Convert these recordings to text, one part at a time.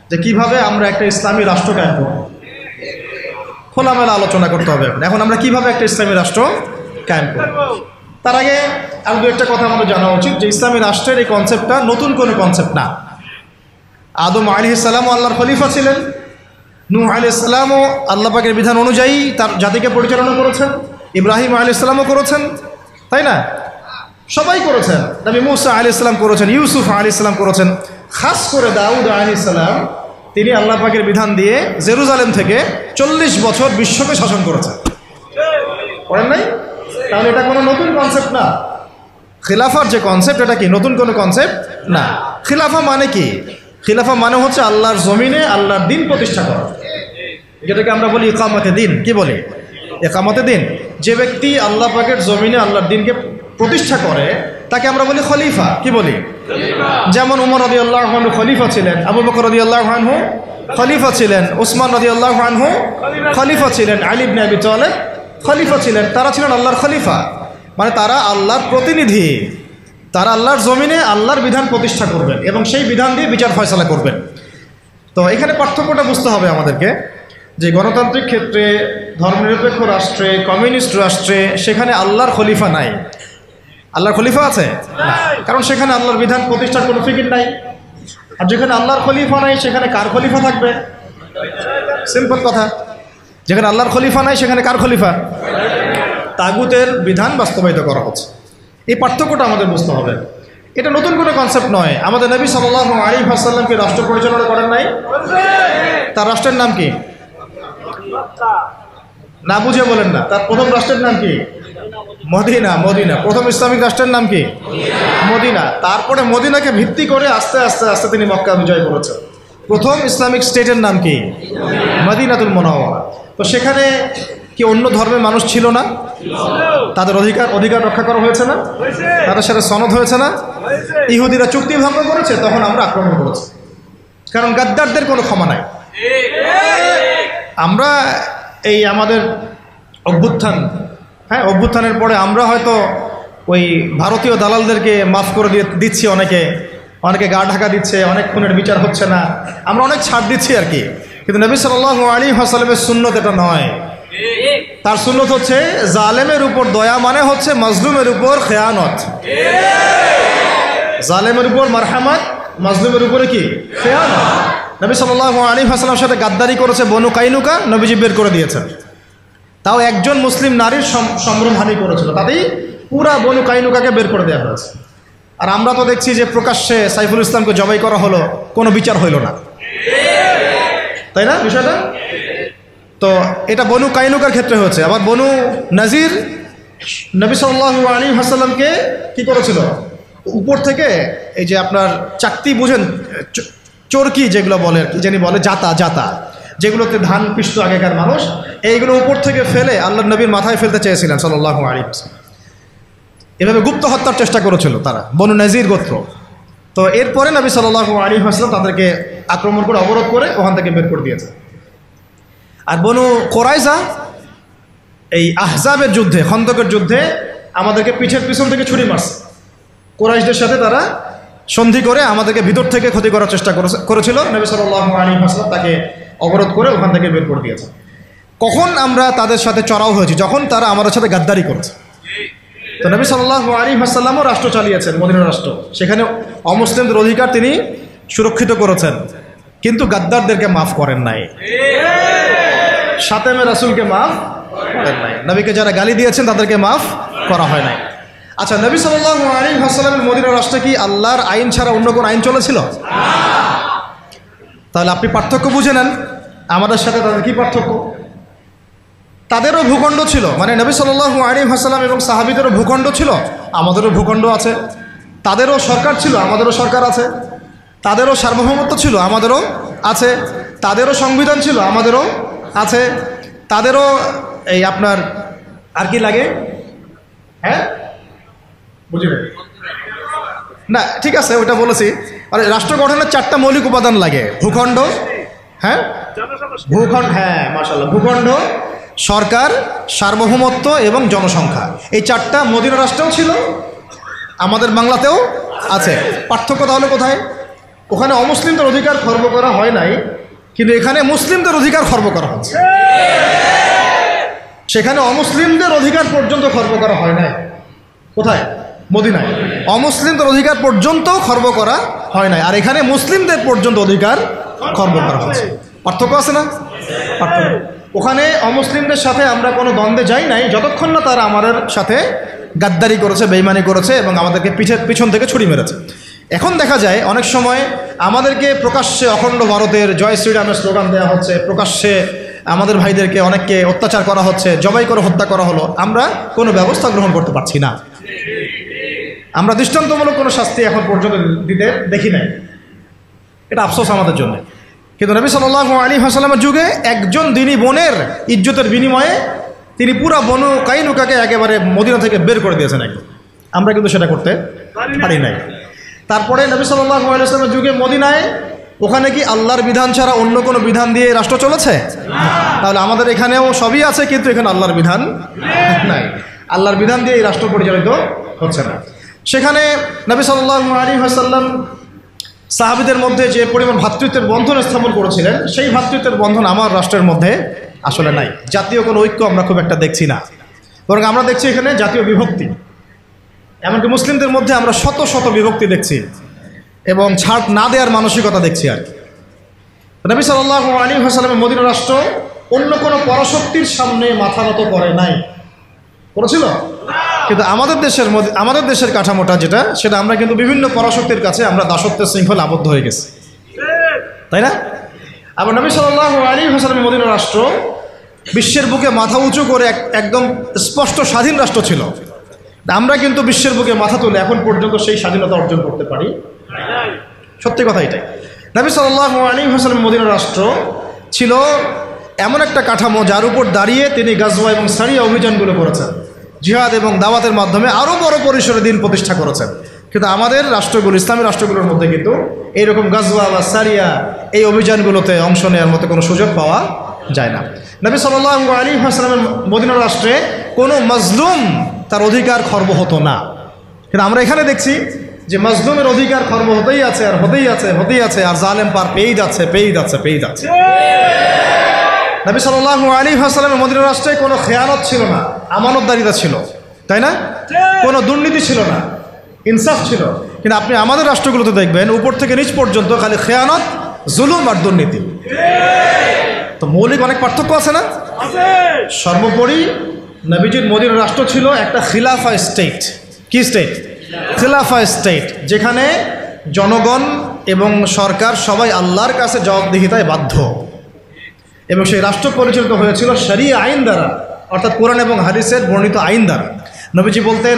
যে কিভাবে আমরা একটা ইসলামী রাষ্ট্র কায়েম করব। খোলামেলা আলোচনা করতে হবে। এখন আমরা কিভাবে একটা ইসলামী রাষ্ট্র কায়েম করব, তার আগে আরও দু একটা কথা আমাদের জানা উচিত যে ইসলামী রাষ্ট্রের এই কনসেপ্টটা নতুন কোনো কনসেপ্ট না। আদম আলাইহিস সালামও আল্লাহর খলিফা ছিলেন, নূহ আলাইহিস সালামও আল্লাহ পাকের বিধান অনুযায়ী তার জাতিকে পরিচালনা করেছেন, ইব্রাহিম আলাইহিস সালামও করেছেন, তাই না? সবাই করেছেন। নবী মুসা আলাইহিস সালাম করেছেন, ইউসুফ আলাইহিস সালাম করেছেন। খাস করে দাউদ আলাইহিস সালাম, তিনি আল্লাহ পাকের বিধান দিয়ে জেরুজালেম থেকে 40 বছর বিশ্বকে শাসন করেছেন, করেন নাই? তাহলে এটা কোনো নতুন কনসেপ্ট না। খিলাফার যে কনসেপ্ট, এটা কি নতুন কোনো কনসেপ্ট না। খিলাফা মানে কি? খিলাফা মানে হচ্ছে আল্লাহর জমিনে আল্লাহর দিন প্রতিষ্ঠা করা, যেটাকে আমরা বলি ইকামতে দিন। কি বলি? ইকামতে দিন। যে ব্যক্তি আল্লাহ পাকের জমিনে আল্লাহর দিনকে প্রতিষ্ঠা করে তাকে আমরা বলি খলিফা। কি বলি? যেমন উমর রাদিয়াল্লাহু আনহু খলিফা ছিলেন, আবু বকর রাদিয়াল্লাহু আনহু খলিফা ছিলেন, ওসমান রাদিয়াল্লাহু আনহু খলিফা ছিলেন, আলী ইবনে আবি তালেব খলিফা ছিলেন। তারা ছিলেন আল্লাহর খলিফা, মানে তারা আল্লাহর প্রতিনিধি। তারা আল্লাহর জমিনে আল্লাহর বিধান প্রতিষ্ঠা করবেন এবং সেই বিধান দিয়ে বিচার ফয়সালা করবেন। তো এখানে পার্থক্যটা বুঝতে হবে আমাদেরকে, যে গণতান্ত্রিক ক্ষেত্রে, ধর্মনিরপেক্ষ রাষ্ট্রে, কমিউনিস্ট রাষ্ট্রে সেখানে আল্লাহর খলিফা নাই। আল্লাহর খলিফা আছে? কারণ সেখানে আল্লাহর বিধান প্রতিষ্ঠার কোনো ফিকির নাই। আর যেখানে আল্লাহর খলিফা নাই সেখানে কার খলিফা থাকবে? সিম্পল কথা, যেখানে আল্লাহর খলিফা নাই সেখানে কার খলিফা? তাগুতের বিধান বাস্তবায়িত করা হচ্ছে। এই পার্থক্যটা আমাদের বুঝতে হবে। এটা নতুন কোনো কনসেপ্ট নয়। আমাদের নবী সাল্লাল্লাহু আলাইহি ওয়াসাল্লামকে রাষ্ট্র পরিচালনা করেন নাই? তার রাষ্ট্রের নাম কি? না বুঝে বলেন না। তার প্রথম রাষ্ট্রের নাম কি? মদিনা। মদিনা প্রথম ইসলামিক রাষ্ট্রের নাম কি? মদিনা। তারপরে মদিনাকে ভিত্তি করে আস্তে আস্তে আস্তে তিনি মক্কা বিজয় করেছেন। প্রথম ইসলামিক স্টেটের নাম কি? মদিনাতুল মুনাওয়ারা। তো সেখানে কি অন্য ধর্মের মানুষ ছিল না? তাদের অধিকার রক্ষা করা হয়েছে না? তাদের সাথে সনদ হয়েছে না? ইহুদিরা চুক্তি ভঙ্গ করেছে, তখন আমরা আক্রমণ করেছি। কারণ গাদ্দারদের কোনো ক্ষমা নাই। আমরা এই আমাদের অভ্যুত্থানের পরে আমরা হয়তো ওই ভারতীয় দালালদেরকে মাফ করে দিচ্ছি, অনেকে গা ঢাকা দিচ্ছে, অনেক খুনের বিচার হচ্ছে না, আমরা অনেক ছাড় দিচ্ছি আর কি। কিন্তু নবী সাল্লাল্লাহু আলাইহি ওয়াসাল্লামের সুন্নত এটা নয়। তার সুন্নত হচ্ছে জালেমের উপর দয়া, মানে হচ্ছে মাজলুমের উপর খেয়ানত। জালেমের উপর মারহামাত, মাজলুমের উপরে কি? খেয়ানত। নবী সাল্লাল্লাহু আলাইহি ওয়াসাল্লামের সাথে গাদ্দারি করেছে বনু কাইনুকা, নবীজি বের করে দিয়েছেন। তাও একজন মুসলিম নারীর সম্ভ্রমহানি করেছিল, তাতেই পুরা বনু কাইনুকাকে বের করে দেওয়া হয়েছে। আর আমরা তো দেখছি যে প্রকাশ্যে সাইফুল ইসলামকে জবাই করা হলো, কোনো বিচার হইল না, তাই না বিষয়টা? তো এটা বনু কাইনুকার ক্ষেত্রে হয়েছে। আবার বনু নাজির নবী সাল্লাল্লাহু আলাইহি ওয়াসাল্লামকে কি করেছিল? উপর থেকে এই যে আপনার চাকতি বুঝেন, চরকি যেগুলো বলে, কি জানি বলে, জাতা যেগুলোতে ধান পিষ্ট আগেকার মানুষ, এইগুলো উপর থেকে ফেলে আল্লাহ নবীর মাথায় ফেলতে চেয়েছিলেন সাল্লাল্লাহু আলাইহি ওয়াসাল্লাম। এভাবে গুপ্ত হত্যার চেষ্টা করেছিল তারা, বনু নাজির গোত্র। তো এরপরে নবী সাল্লাল্লাহু আলাইহি ওয়াসাল্লাম তাদেরকে আক্রমণ করে অবরোধ করে ওখান থেকে বের করে দিয়েছে। আর বনু কোরাইজা এই আহজাবের যুদ্ধে, খন্দকের যুদ্ধে আমাদেরকে পিছন থেকে ছুরি মারছে। কোরাইশদের সাথে তারা সন্ধি করে আমাদেরকে ভিতর থেকে ক্ষতি করার চেষ্টা করেছিল। নবী সাল্লাল্লাহু আলাইহি ওয়াসাল্লাম তাকে অবরোধ করে ওখান থেকে বের করে দিয়েছে। কখন আমরা তাদের সাথে চড়াও হয়েছি? যখন তারা আমাদের সাথে গাদ্দারি করেছে। তো নবী সাল্লাল্লাহু আলাইহি ওয়াসাল্লামও রাষ্ট্র চালিয়েছেন, মদিনা রাষ্ট্র। সেখানে অমুসলিমদের অধিকার তিনি সুরক্ষিত করেছেন, কিন্তু গাদ্দারদেরকে মাফ করেন নাই। শাতেমে রাসূলকে মাফ করেন নাই। নবীকে যারা গালি দিয়েছেন তাদেরকে মাফ করা হয় নাই। আচ্ছা, নবী সাল্লাল্লাহু আলাইহি ওয়াসাল্লামের মদিনা রাষ্ট্রে কি আল্লাহর আইন ছাড়া অন্য কোন আইন চলেছিল? তাহলে আপনি পার্থক্য বুঝে নেন আমাদের সাথে তাদের কি পার্থক্য। তাদেরও ভূখণ্ড ছিল, মানে নবী সাল্লাল্লাহু আলাইহি ওয়াসাল্লাম এবং সাহাবীদেরও ভূখণ্ড ছিল, আমাদেরও ভূখণ্ড আছে। তাদেরও সরকার ছিল, আমাদেরও সরকার আছে। তাদেরও সার্বভৌমত্ব ছিল, আমাদেরও আছে। তাদেরও সংবিধান ছিল, আমাদেরও আছে। তাদেরও এই আপনার আর কি লাগে? হ্যাঁ, বুঝলেন না? ঠিক আছে, ওটা বলেছি। আর রাষ্ট্র গঠনের 4টা মৌলিক উপাদান লাগে: ভূখণ্ড, হ্যাঁ ভূখণ্ড, হ্যাঁ মাশাআল্লাহ, ভূখণ্ড, সরকার, সার্বভৌমত্ব এবং জনসংখ্যা। এই 4টা মদিনা রাষ্ট্রেও ছিল, আমাদের বাংলাতেও আছে। পার্থক্য তাহলে কোথায়? ওখানে অমুসলিমদের অধিকার খর্ব করা হয় নাই, কিন্তু এখানে মুসলিমদের অধিকার খর্ব করা হচ্ছে। সেখানে অমুসলিমদের অধিকার পর্যন্ত খর্ব করা হয় নাই। কোথায়? মদিনায় অমুসলিমদের অধিকার পর্যন্ত খর্ব করা হয় নাই, আর এখানে মুসলিমদের পর্যন্ত অধিকার খর্ব করা হচ্ছে। পার্থক্য আছে না? পার্থক্য। ওখানে অমুসলিমদের সাথে আমরা কোনো দ্বন্দ্বে যাই নাই যতক্ষণ না তারা আমাদের সাথে গাদ্দারি করেছে, বেইমানি করেছে এবং আমাদেরকে পিছন থেকে ছুরি মেরেছে। এখন দেখা যায় অনেক সময় আমাদেরকে প্রকাশ্যে অখণ্ড ভারতের জয় শ্রীরামের স্লোগান দেওয়া হচ্ছে, প্রকাশ্যে আমাদের ভাইদেরকে অনেককে অত্যাচার করা হচ্ছে, জবাই করে হত্যা করা হলো, আমরা কোনো ব্যবস্থা গ্রহণ করতে পারছি না। আমরা দৃষ্টান্তমূলক কোনো শাস্তি এখন পর্যন্ত দিতে দেখি নাই। এটা আফসোস আমাদের জন্য। কিন্তু নবী সাল্লাল্লাহু আলাইহি ওয়াসাল্লামের যুগে একজন দিনী বোনের ইজ্জতের বিনিময়ে তিনি পুরা বনু কাইনুকাকে একেবারে মদিনা থেকে বের করে দিয়েছেন একদম। আমরা কিন্তু সেটা করতে পারি নাই। তারপরে নবী সাল্লাল্লাহু আলাইহি ওয়াসাল্লামের যুগে মদিনায় ওখানে কি আল্লাহর বিধান ছাড়া অন্য কোনো বিধান দিয়ে রাষ্ট্র চলেছে? তাহলে আমাদের এখানেও সবই আছে, কিন্তু এখানে আল্লাহর বিধান নাই। আল্লাহর বিধান দিয়ে এই রাষ্ট্র পরিচালিত হচ্ছে না। সেখানে নবী সাল্লাল্লাহু আলাইহি ওয়াসাল্লাম সাহাবীদের মধ্যে যে পরিমাণ ভ্রাতৃত্বের বন্ধন স্থাপন করেছিলেন, সেই ভ্রাতৃত্বের বন্ধন আমার রাষ্ট্রের মধ্যে আসলে নাই। জাতীয় কোনো ঐক্য আমরা খুব একটা দেখছি না, বরং আমরা দেখছি এখানে জাতীয় বিভক্তি। এমনকি মুসলিমদের মধ্যে আমরা শত শত বিভক্তি দেখছি এবং ছাড় না দেওয়ার মানসিকতা দেখছি। আর নবী সাল্লাল্লাহু আলাইহি ওয়াসাল্লামের মদিনা রাষ্ট্র অন্য কোনো পরাশক্তির সামনে মাথা নত করে নাই, করেছিল? কিন্তু আমাদের দেশের কাঠামোটা যেটা, সেটা আমরা কিন্তু বিভিন্ন পরাশক্তির কাছে আমরা দাসত্বের শৃঙ্খলে আবদ্ধ হয়ে গেছি, তাই না? আবার নবী সাল্লাল্লাহু আলাইহি ওয়াসাল্লামের মদিনা রাষ্ট্র বিশ্বের বুকে মাথা উঁচু করে একদম স্পষ্ট স্বাধীন রাষ্ট্র ছিল। আমরা কিন্তু বিশ্বের বুকে মাথা তুলে এখন পর্যন্ত সেই স্বাধীনতা অর্জন করতে পারি? সত্যি কথা এটাই। নবী সাল্লাল্লাহু আলাইহি ওয়াসাল্লামের মদিনা রাষ্ট্র ছিল এমন একটা কাঠামো যার উপর দাঁড়িয়ে তিনি গাজওয়া এবং সারিয়া অভিযানগুলো করেছেন, জিহাদ এবং দাওয়াতের মাধ্যমে আরও বড় পরিসরে দিন প্রতিষ্ঠা করেছেন। কিন্তু আমাদের রাষ্ট্রগুলো, ইসলামী রাষ্ট্রগুলোর মধ্যে কিন্তু এইরকম গাজওয়া বা সারিয়া এই অভিযানগুলোতে অংশ নেওয়ার মতো কোনো সুযোগ পাওয়া যায় না। নবী সাল্লাল্লাহু আলাইহি ওয়াসাল্লামের মদিনা রাষ্ট্রে কোনো মাজলুম তার অধিকার খর্ব হতো না। কিন্তু আমরা এখানে দেখছি যে মাজলুমের অধিকার খর্ব হতেই আছে আর হতেই আছে, হতেই আছে, আর জালেম পার পেয়েই যাচ্ছে, পেয়েই যাচ্ছে, পেয়েই যাচ্ছে। নবী সাল্লাল্লাহু আলাইহি ওয়াসাল্লামের মদিনা রাষ্ট্রে কোনো খেয়ানত ছিল না, আমানতদারিতা ছিল, তাই না? কোনো দুর্নীতি ছিল না, ইনসাফ ছিল। কিন্তু আপনি আমাদের রাষ্ট্রগুলোতে দেখবেন উপর থেকে নিচ পর্যন্ত খালি খেয়ানত, জুলুম আর দুর্নীতি। তো মৌলিক অনেক পার্থক্য আছে না? সর্বোপরি নবীজির মদিনা রাষ্ট্র ছিল একটা খিলাফা স্টেট। কি স্টেট? খিলাফা স্টেট, যেখানে জনগণ এবং সরকার সবাই আল্লাহর কাছে জবাবদিহিতায় বাধ্য, এবং সেই রাষ্ট্র পরিচালিত হয়েছিল শরিয়া আইন দ্বারা, অর্থাৎ কোরআন এবং হাদিসের বর্ণিত আইন দ্বারা। নবীজি বলতেন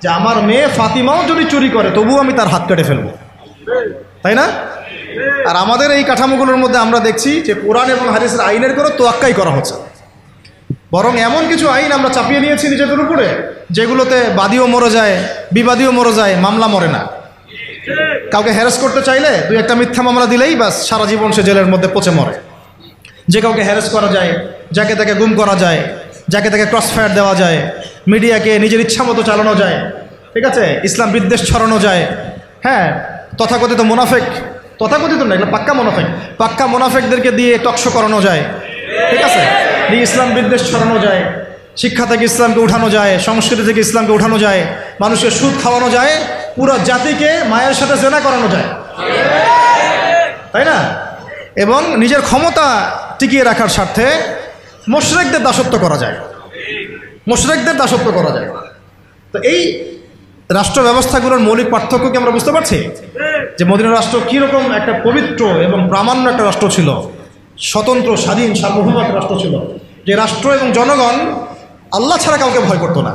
যে আমার মেয়ে ফাতিমাও যদি চুরি করে তবুও আমি তার হাত কেটে ফেলব, তাই না? আর আমাদের এই কাঠামোগুলোর মধ্যে আমরা দেখছি যে কোরআন এবং হাদিসের আইনের কোনো তোয়াক্কাই করা হচ্ছে, বরং এমন কিছু আইন আমরা চাপিয়ে নিয়েছি নিজেদের উপরে যেগুলোতে বাদীও মরে যায়, বিবাদীও মরে যায়, মামলা মরে না। কাউকে হ্যারাস করতে চাইলে দুই একটা মিথ্যা মামলা দিলেই বাস সারা জীবন সে জেলের মধ্যে পচে মরে। যে কাউকে হ্যারাস করা যায়, যাকে তাকে গুম করা যায়, যাকে তাকে ক্রস ফায়ার দেওয়া যায়, মিডিয়াকে নিজের ইচ্ছা মতো চালানো যায়, ঠিক আছে, ইসলাম বিদ্বেষ ছড়ানো যায়। হ্যাঁ, তথাকথিত মুনাফেক, তথাকথিত না, এগুলো পাক্কা মুনাফেকদেরকে দিয়ে টকশো করানো যায়, ঠিক আছে, দিয়ে ইসলাম বিদ্বেষ ছড়ানো যায়, শিক্ষা থেকে ইসলামকে উঠানো যায়, সংস্কৃতি থেকে ইসলামকে উঠানো যায়, মানুষকে সুদ খাওয়ানো যায়, পুরো জাতিকে মায়ের সাথে জেনা করানো যায়, তাই না? এবং নিজের ক্ষমতা টিকিয়ে রাখার স্বার্থে মুশরিকদের দাসত্ব করা যায়, তো এই রাষ্ট্র ব্যবস্থাগুলোর মৌলিক পার্থক্য কি আমরা বুঝতে পারছি? যে মদিনা রাষ্ট্র কীরকম একটা পবিত্র এবং প্রামাণ্য একটা রাষ্ট্র ছিল, স্বতন্ত্র, স্বাধীন, সার্বভৌম একটা রাষ্ট্র ছিল, যে রাষ্ট্র এবং জনগণ আল্লাহ ছাড়া কাউকে ভয় করতো না,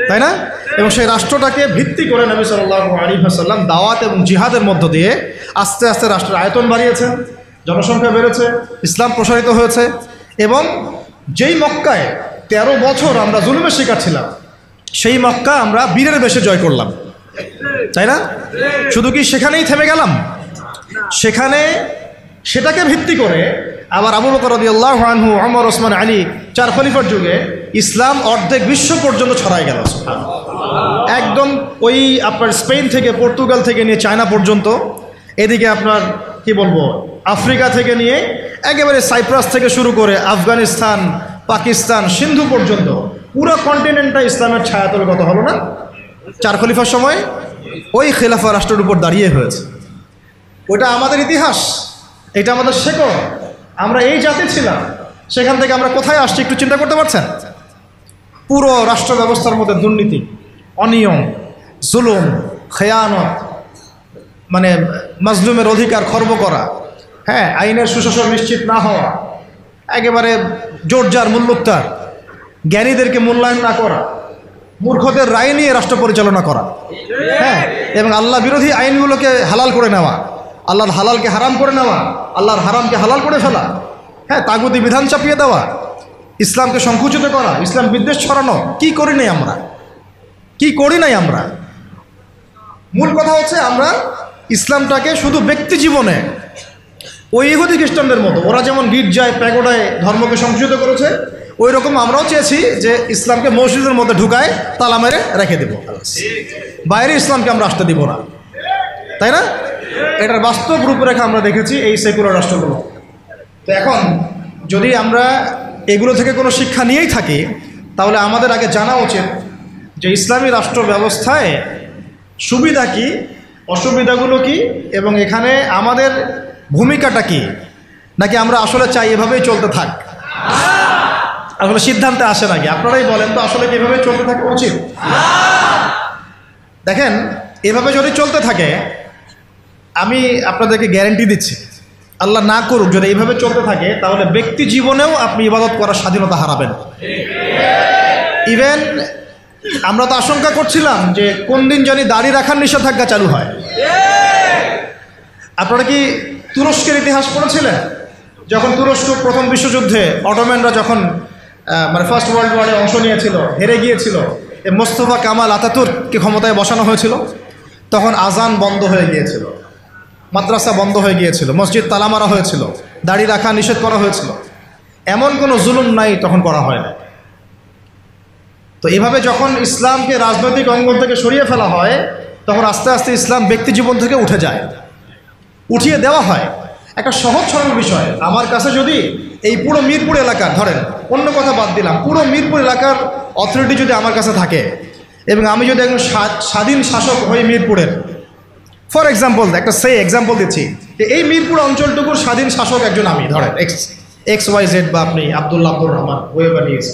তাই না? এবং সেই রাষ্ট্রটাকে ভিত্তি করে নবী সাল্লাল্লাহু আলাইহি ওয়াসাল্লাম দাওয়াত এবং জিহাদের মধ্য দিয়ে আস্তে আস্তে রাষ্ট্রের আয়তন বাড়িয়েছেন, জনসংখ্যা বেড়েছে, ইসলাম প্রসারিত হয়েছে। এবং যেই মক্কায় 13 বছর আমরা জুলুমের শিকার ছিলাম, সেই মক্কা আমরা বীরের বেশে জয় করলাম, তাই না? শুধু কি সেখানেই থেমে গেলাম? সেটাকে ভিত্তি করে আবার আবু বকর রাদিয়াল্লাহু আনহু, ওমর, ওসমান, আলী, 4 খলিফার যুগে ইসলাম অর্ধেক বিশ্ব পর্যন্ত ছড়ায় গেল। একদম ওই আপনার স্পেন থেকে, পর্তুগাল থেকে নিয়ে চায়না পর্যন্ত, এদিকে আপনার কি বলবো আফ্রিকা থেকে নিয়ে একেবারে সাইপ্রাস থেকে শুরু করে আফগানিস্তান, পাকিস্তান, সিন্ধু পর্যন্ত পুরো কন্টিনেন্টটা ইসলামের ছায়াতলগত হলো না 4 খলিফার সময়? ওই খেলাফা রাষ্ট্রের উপর দাঁড়িয়ে হয়েছে। ওটা আমাদের ইতিহাস, এটা আমাদের শেকড়। আমরা এই জাতি ছিলাম, সেখান থেকে আমরা কোথায় আসছি একটু চিন্তা করতে পারছেন? পুরো রাষ্ট্র ব্যবস্থার মধ্যে দুর্নীতি, অনিয়ম, জুলুম, খেয়ানত, মানে মাজলুমের অধিকার খর্ব করা, হ্যাঁ, আইনের সুশাসন নিশ্চিত না হওয়া, একেবারে জোরজার মূল্যোক্তার, জ্ঞানীদেরকে মূল্যায়ন না করা, মূর্খদের রায় নিয়ে রাষ্ট্র পরিচালনা করা, হ্যাঁ, এবং আল্লাহ বিরোধী আইনগুলোকে হালাল করে নেওয়া, আল্লাহর হালালকে হারাম করে নেওয়া, আল্লাহর হারামকে হালাল করে ফেলা, হ্যাঁ, তাগুতি বিধান চাপিয়ে দেওয়া, ইসলামকে সংকুচিত করা, ইসলাম বিদ্বেষ ছড়ানো। কি করি নাই আমরা? কি করি নাই আমরা? মূল কথা হচ্ছে আমরা ইসলামটাকে শুধু ব্যক্তি জীবনে ওই ইহুদি খ্রিস্টানদের মতো, ওরা যেমন গির্জায় প্যাগোডায় ধর্মকে সংকুচিত করেছে, ওই রকম আমরাও চেয়েছি যে ইসলামকে মসজিদের মধ্যে ঢুকায় তালা মেরে রেখে দেব, বাইরে ইসলামকে আমরা আসতে দিব না, তাই না? এটার বাস্তব রূপরেখা আমরা দেখেছি এই সেকুলার রাষ্ট্রগুলো। তো এখন যদি আমরা এগুলো থেকে কোনো শিক্ষা নিয়েই থাকি, তাহলে আমাদের আগে জানা উচিত যে ইসলামী রাষ্ট্র ব্যবস্থায় সুবিধা কি, অসুবিধাগুলো কি, এবং এখানে আমাদের ভূমিকাটা কি, নাকি আমরা আসলে চাই এভাবেই চলতে থাক? আসলে সিদ্ধান্তে আসে নাকি? আপনারাই বলেন তো, আসলে এভাবেই চলতে থাকা উচিত? দেখেন, এভাবে যদি চলতে থাকে, আমি আপনাদেরকে গ্যারেন্টি দিচ্ছি, আল্লাহ না করুক, যদি এইভাবে চলতে থাকে, তাহলে ব্যক্তি জীবনেও আপনি ইবাদত করার স্বাধীনতা হারাবেন। ইভেন আমরা তো আশঙ্কা করছিলাম যে কোন দিন জানি দাড়ি রাখার নিষেধাজ্ঞা চালু হয়। আপনারা কি তুরস্কের ইতিহাস পড়েছিলেন? যখন তুরস্ক প্রথম বিশ্বযুদ্ধে অটোম্যানরা যখন মানে ফার্স্ট ওয়ার্ল্ড ওয়ারে অংশ নিয়েছিল, হেরে গিয়েছিল, মোস্তফা কামাল আতাতুর্ককে ক্ষমতায় বসানো হয়েছিল, তখন আজান বন্ধ হয়ে গিয়েছিল, মাদ্রাসা বন্ধ হয়ে গিয়েছিল, মসজিদ তালা মারা হয়েছিল, দাড়ি রাখা নিষেধ করা হয়েছিল। এমন কোনো জুলুম নাই তখন করা হয় না। তো এভাবে যখন ইসলামকে রাজনৈতিক অঙ্গন থেকে সরিয়ে ফেলা হয়, তখন আস্তে আস্তে ইসলাম ব্যক্তি জীবন থেকে উঠে যায়, উঠিয়ে দেওয়া হয়। একটা সহজ সরল বিষয়, আমার কাছে যদি এই পুরো মিরপুর এলাকার, ধরেন অন্য কথা বাদ দিলাম, পুরো মিরপুর এলাকার অথরিটি যদি আমার কাছে থাকে, এবং আমি যদি একজন স্বাধীন শাসক হই মিরপুরের, ফর এক্সাম্পল, একটা এক্সাম্পল দিচ্ছি, যে এই মিরপুর অঞ্চলটুকুর স্বাধীন শাসক একজন আমি, ধরেন XYZ, বা আপনি আব্দুর রহমান, ওয়েবার ইজ।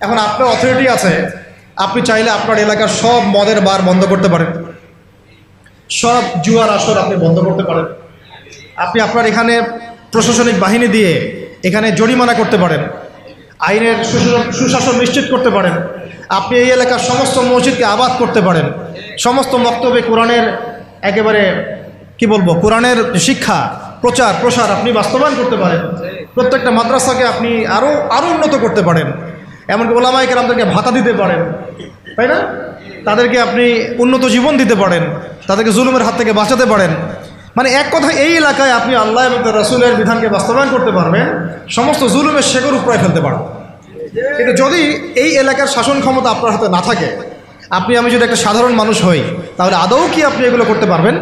এখন আপনার অথরিটি আছে, আপনি চাইলে আপনার এলাকার সব মদের বার বন্ধ করতে পারেন, সব জুয়ার আসর আপনি বন্ধ করতে পারেন, আপনি আপনার এখানে প্রশাসনিক বাহিনী দিয়ে এখানে জরিমানা করতে পারেন, আইনের সুশাসন নিশ্চিত করতে পারেন, আপনি এই এলাকার সমস্ত মসজিদকে আবাদ করতে পারেন, সমস্ত বক্তব্যে কোরআনের একেবারে কি বলবো, কোরআনের শিক্ষা প্রচার প্রসার আপনি বাস্তবায়ন করতে পারেন, প্রত্যেকটা মাদ্রাসাকে আপনি আরও উন্নত করতে পারেন, এমনকি ওলামায়ে কেরামদেরকে ভাতা দিতে পারেন, তাই না? তাদেরকে আপনি উন্নত জীবন দিতে পারেন, তাদেরকে জুলুমের হাত থেকে বাঁচাতে পারেন। মানে এক কথা, এই এলাকায় আপনি আল্লাহ এবং তার রাসূলের বিধানকে বাস্তবায়ন করতে পারবেন, সমস্ত জুলুমের শেকড় উপড়ে ফেলতে পারবেন। কিন্তু যদি এই এলাকার শাসন ক্ষমতা আপনার হাতে না থাকে, আমি যদি একটা সাধারণ মানুষ হই, তাহলে আদৌ কি আপনি এগুলো করতে পারবেন?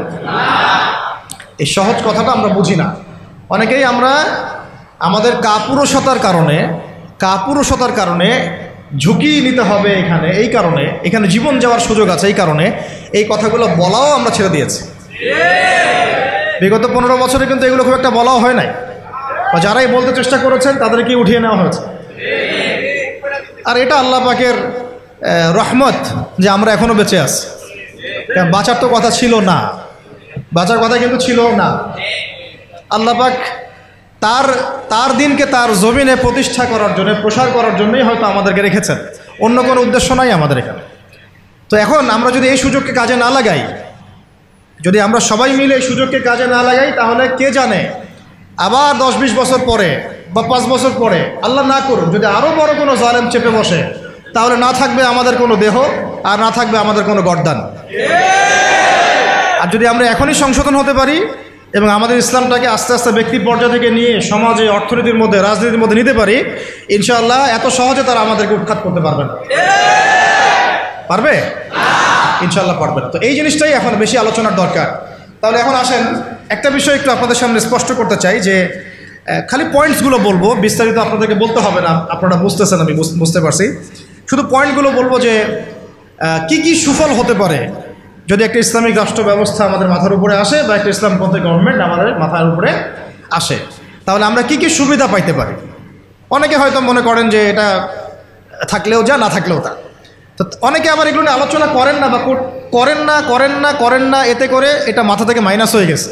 এই সহজ কথাটা আমরা বুঝি না। অনেকেই আমরা আমাদের কাপুরুষতার কারণে ঝুঁকি নিতে হবে এখানে, এই কারণে এখানে জীবন যাওয়ার সুযোগ আছে, এই কারণে এই কথাগুলো বলাও আমরা ছেড়ে দিয়েছি। বিগত 15 বছরে কিন্তু এগুলো খুব একটা বলাও হয় নাই, বা যারাই বলতে চেষ্টা করেছেন তাদেরকে উঠিয়ে নেওয়া হয়েছে। আর এটা আল্লাহ পাকের রহমত যে আমরা এখনো বেঁচে আছি। বাঁচার তো কথা ছিল না, বাঁচার কথা কিন্তু ছিল না। আল্লাহ পাক তার দিনকে তার জমিনে প্রতিষ্ঠা করার জন্য, প্রসার করার জন্যই হয়তো আমাদেরকে রেখেছেন, অন্য কোনো উদ্দেশ্য নাই আমাদের এখানে। তো এখন আমরা যদি এই সুযোগকে কাজে না লাগাই, যদি আমরা সবাই মিলে এই সুযোগকে কাজে না লাগাই, তাহলে কে জানে আবার 10-20 বছর পরে বা 5 বছর পরে, আল্লাহ না করুন, যদি আরও বড় কোনো জালেম চেপে বসে, তাহলে না থাকবে আমাদের কোনো দেহ, আর না থাকবে আমাদের কোনো গর্দান। আর যদি আমরা এখনই সংশোধন হতে পারি এবং আমাদের ইসলামটাকে আস্তে আস্তে ব্যক্তি পর্যায় থেকে নিয়ে সমাজে, অর্থনীতির মধ্যে, রাজনীতির মধ্যে নিতে পারি, ইনশাআল্লাহ এত সহজে তারা আমাদেরকে উৎখাত করতে পারবে না। পারবে? ইনশাআল্লাহ পারবে না। তো এই জিনিসটাই এখন বেশি আলোচনার দরকার তাহলে এখন আসেন একটা বিষয় একটু আপনাদের সামনে স্পষ্ট করতে চাই যে খালি পয়েন্টসগুলো বলবো, বিস্তারিত আপনাদেরকে বলতে হবে না, আপনারা বুঝতেছেন, আমি বুঝতে পারছি। শুধু পয়েন্টগুলো বলবো যে কি কি সুফল হতে পারে যদি একটা ইসলামিক রাষ্ট্র ব্যবস্থা আমাদের মাথার উপরে আসে বা একটা ইসলামপন্থী গভর্নমেন্ট আমাদের মাথার উপরে আসে, তাহলে আমরা কি কি সুবিধা পাইতে পারি। অনেকে হয়তো মনে করেন যে এটা থাকলেও যা, না থাকলেও তা। তো অনেকে আবার এগুলো নিয়ে আলোচনা করেন না বা করেন না, এতে করে এটা মাথা থেকে মাইনাস হয়ে গেছে।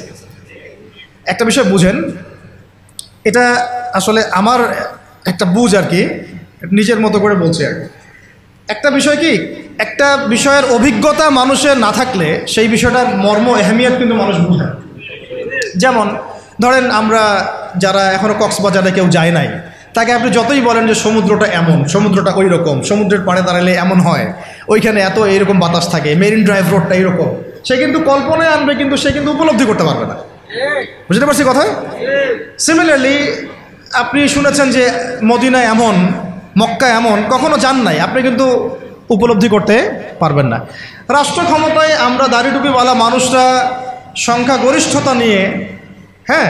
একটা বিষয় বুঝেন, এটা আসলে আমার একটা বুঝ আর কি, নিজের মতো করে বলছি আর কি। একটা বিষয় কি, একটা বিষয়ের অভিজ্ঞতা মানুষের না থাকলে সেই বিষয়টার মর্ম এহমিয়ত কিন্তু মানুষ বুঝে। যেমন ধরেন আমরা যারা এখনও কক্সবাজারে কেউ যায় নাই, তাকে আপনি যতই বলেন যে সমুদ্রটা এমন, সমুদ্রটা ওই রকম, সমুদ্রের পাড়ে দাঁড়ালে এমন হয়, ওইখানে এত এইরকম বাতাস থাকে, মেরিন ড্রাইভ রোডটা এইরকম, সে কিন্তু কল্পনায় আনবে, কিন্তু সে কিন্তু উপলব্ধি করতে পারবে না। বুঝতে পারছি কথা? সিমিলারলি আপনি শুনেছেন যে মদিনা এমন, মক্কা এমন, কখনো যান নাই, আপনি কিন্তু উপলব্ধি করতে পারবেন না। রাষ্ট্র ক্ষমতায় আমরা দাড়ি টুপিওয়ালা মানুষরা সংখ্যাগরিষ্ঠতা নিয়ে, হ্যাঁ,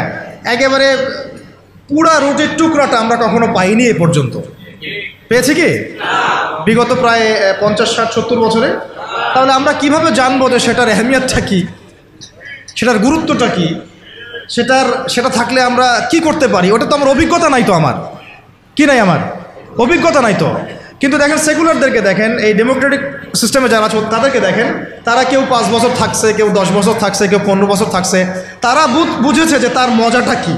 একেবারে পুরা রুটির টুকরাটা আমরা কখনো পাইনি এ পর্যন্ত। পেয়েছি কি বিগত প্রায় 50, 60, 70 বছরে? তাহলে আমরা কিভাবে জানবো যে সেটার এহমিয়তটা কি, সেটার গুরুত্বটা কি, সেটা থাকলে আমরা কি করতে পারি? ওটা তো আমার অভিজ্ঞতা নাই, তো আমার কি নাই, আমার অভিজ্ঞতা নাই তো। কিন্তু দেখেন সেকুলারদেরকে দেখেন, এই ডেমোক্রেটিক সিস্টেমে যারা আছে তাদেরকে দেখেন, তারা কেউ 5 বছর থাকছে, কেউ 10 বছর থাকছে, কেউ 15 বছর থাকছে, তারা বুঝেছে যে তার মজাটা কি,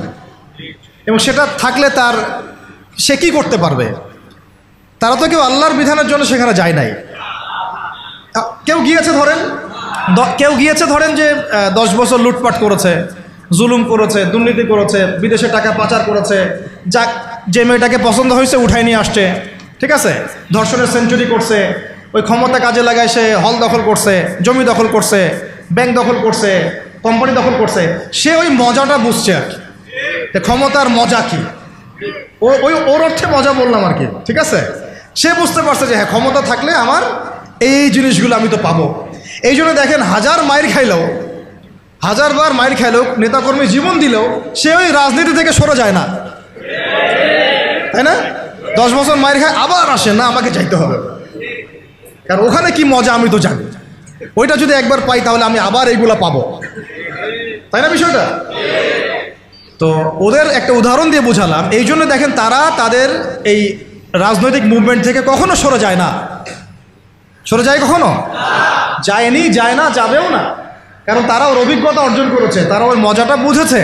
এবং সেটা থাকলে সে কি করতে পারবে। তারা তো কেউ আল্লাহর বিধানের জন্য সেখানে যায় নাই। কেউ গিয়েছে ধরেন যে 10 বছর লুটপাট করেছে, জুলুম করেছে, দুর্নীতি করেছে, বিদেশে টাকা পাচার করেছে, যে মেয়েটাকে পছন্দ হয়েছে উঠাই নিয়ে আসছে, ঠিক আছে, ধর্ষণের সেঞ্চুরি করছে, ওই ক্ষমতা কাজে লাগায় সে হল দখল করছে, জমি দখল করছে, ব্যাংক দখল করছে, কোম্পানি দখল করছে, সে ওই মজাটা বুঝছে আর কি, ক্ষমতার মজা কি, ওর অর্থে মজা বললাম আর কি, ঠিক আছে। সে বুঝতে পারছে যে হ্যাঁ, ক্ষমতা থাকলে আমার এই জিনিসগুলো আমি তো পাবো। এই জন্য দেখেন, 1000 বার মাইর খাইলেও, নেতাকর্মী জীবন দিলেও সে ওই রাজনীতি থেকে সরে যায় না, তাই না? 10 বছর মাইর খায়, আবার আসে না, আমাকে যাইতে হবে, কারণ ওখানে কি মজা আমি তো জানি, ওইটা যদি একবার পাই তাহলে আমি আবার এইগুলা পাবো, তাই না বিষয়টা? তো ওদের একটা উদাহরণ দিয়ে বোঝালাম। এই জন্য দেখেন, তারা তাদের এই রাজনৈতিক মুভমেন্ট থেকে কখনো সরে যায় না। সরে যায় কখনো? যায়নি, যায় না, যাবেও না, কারণ তারা ওর অভিজ্ঞতা অর্জন করেছে, তারা ওর মজাটা বুঝেছে।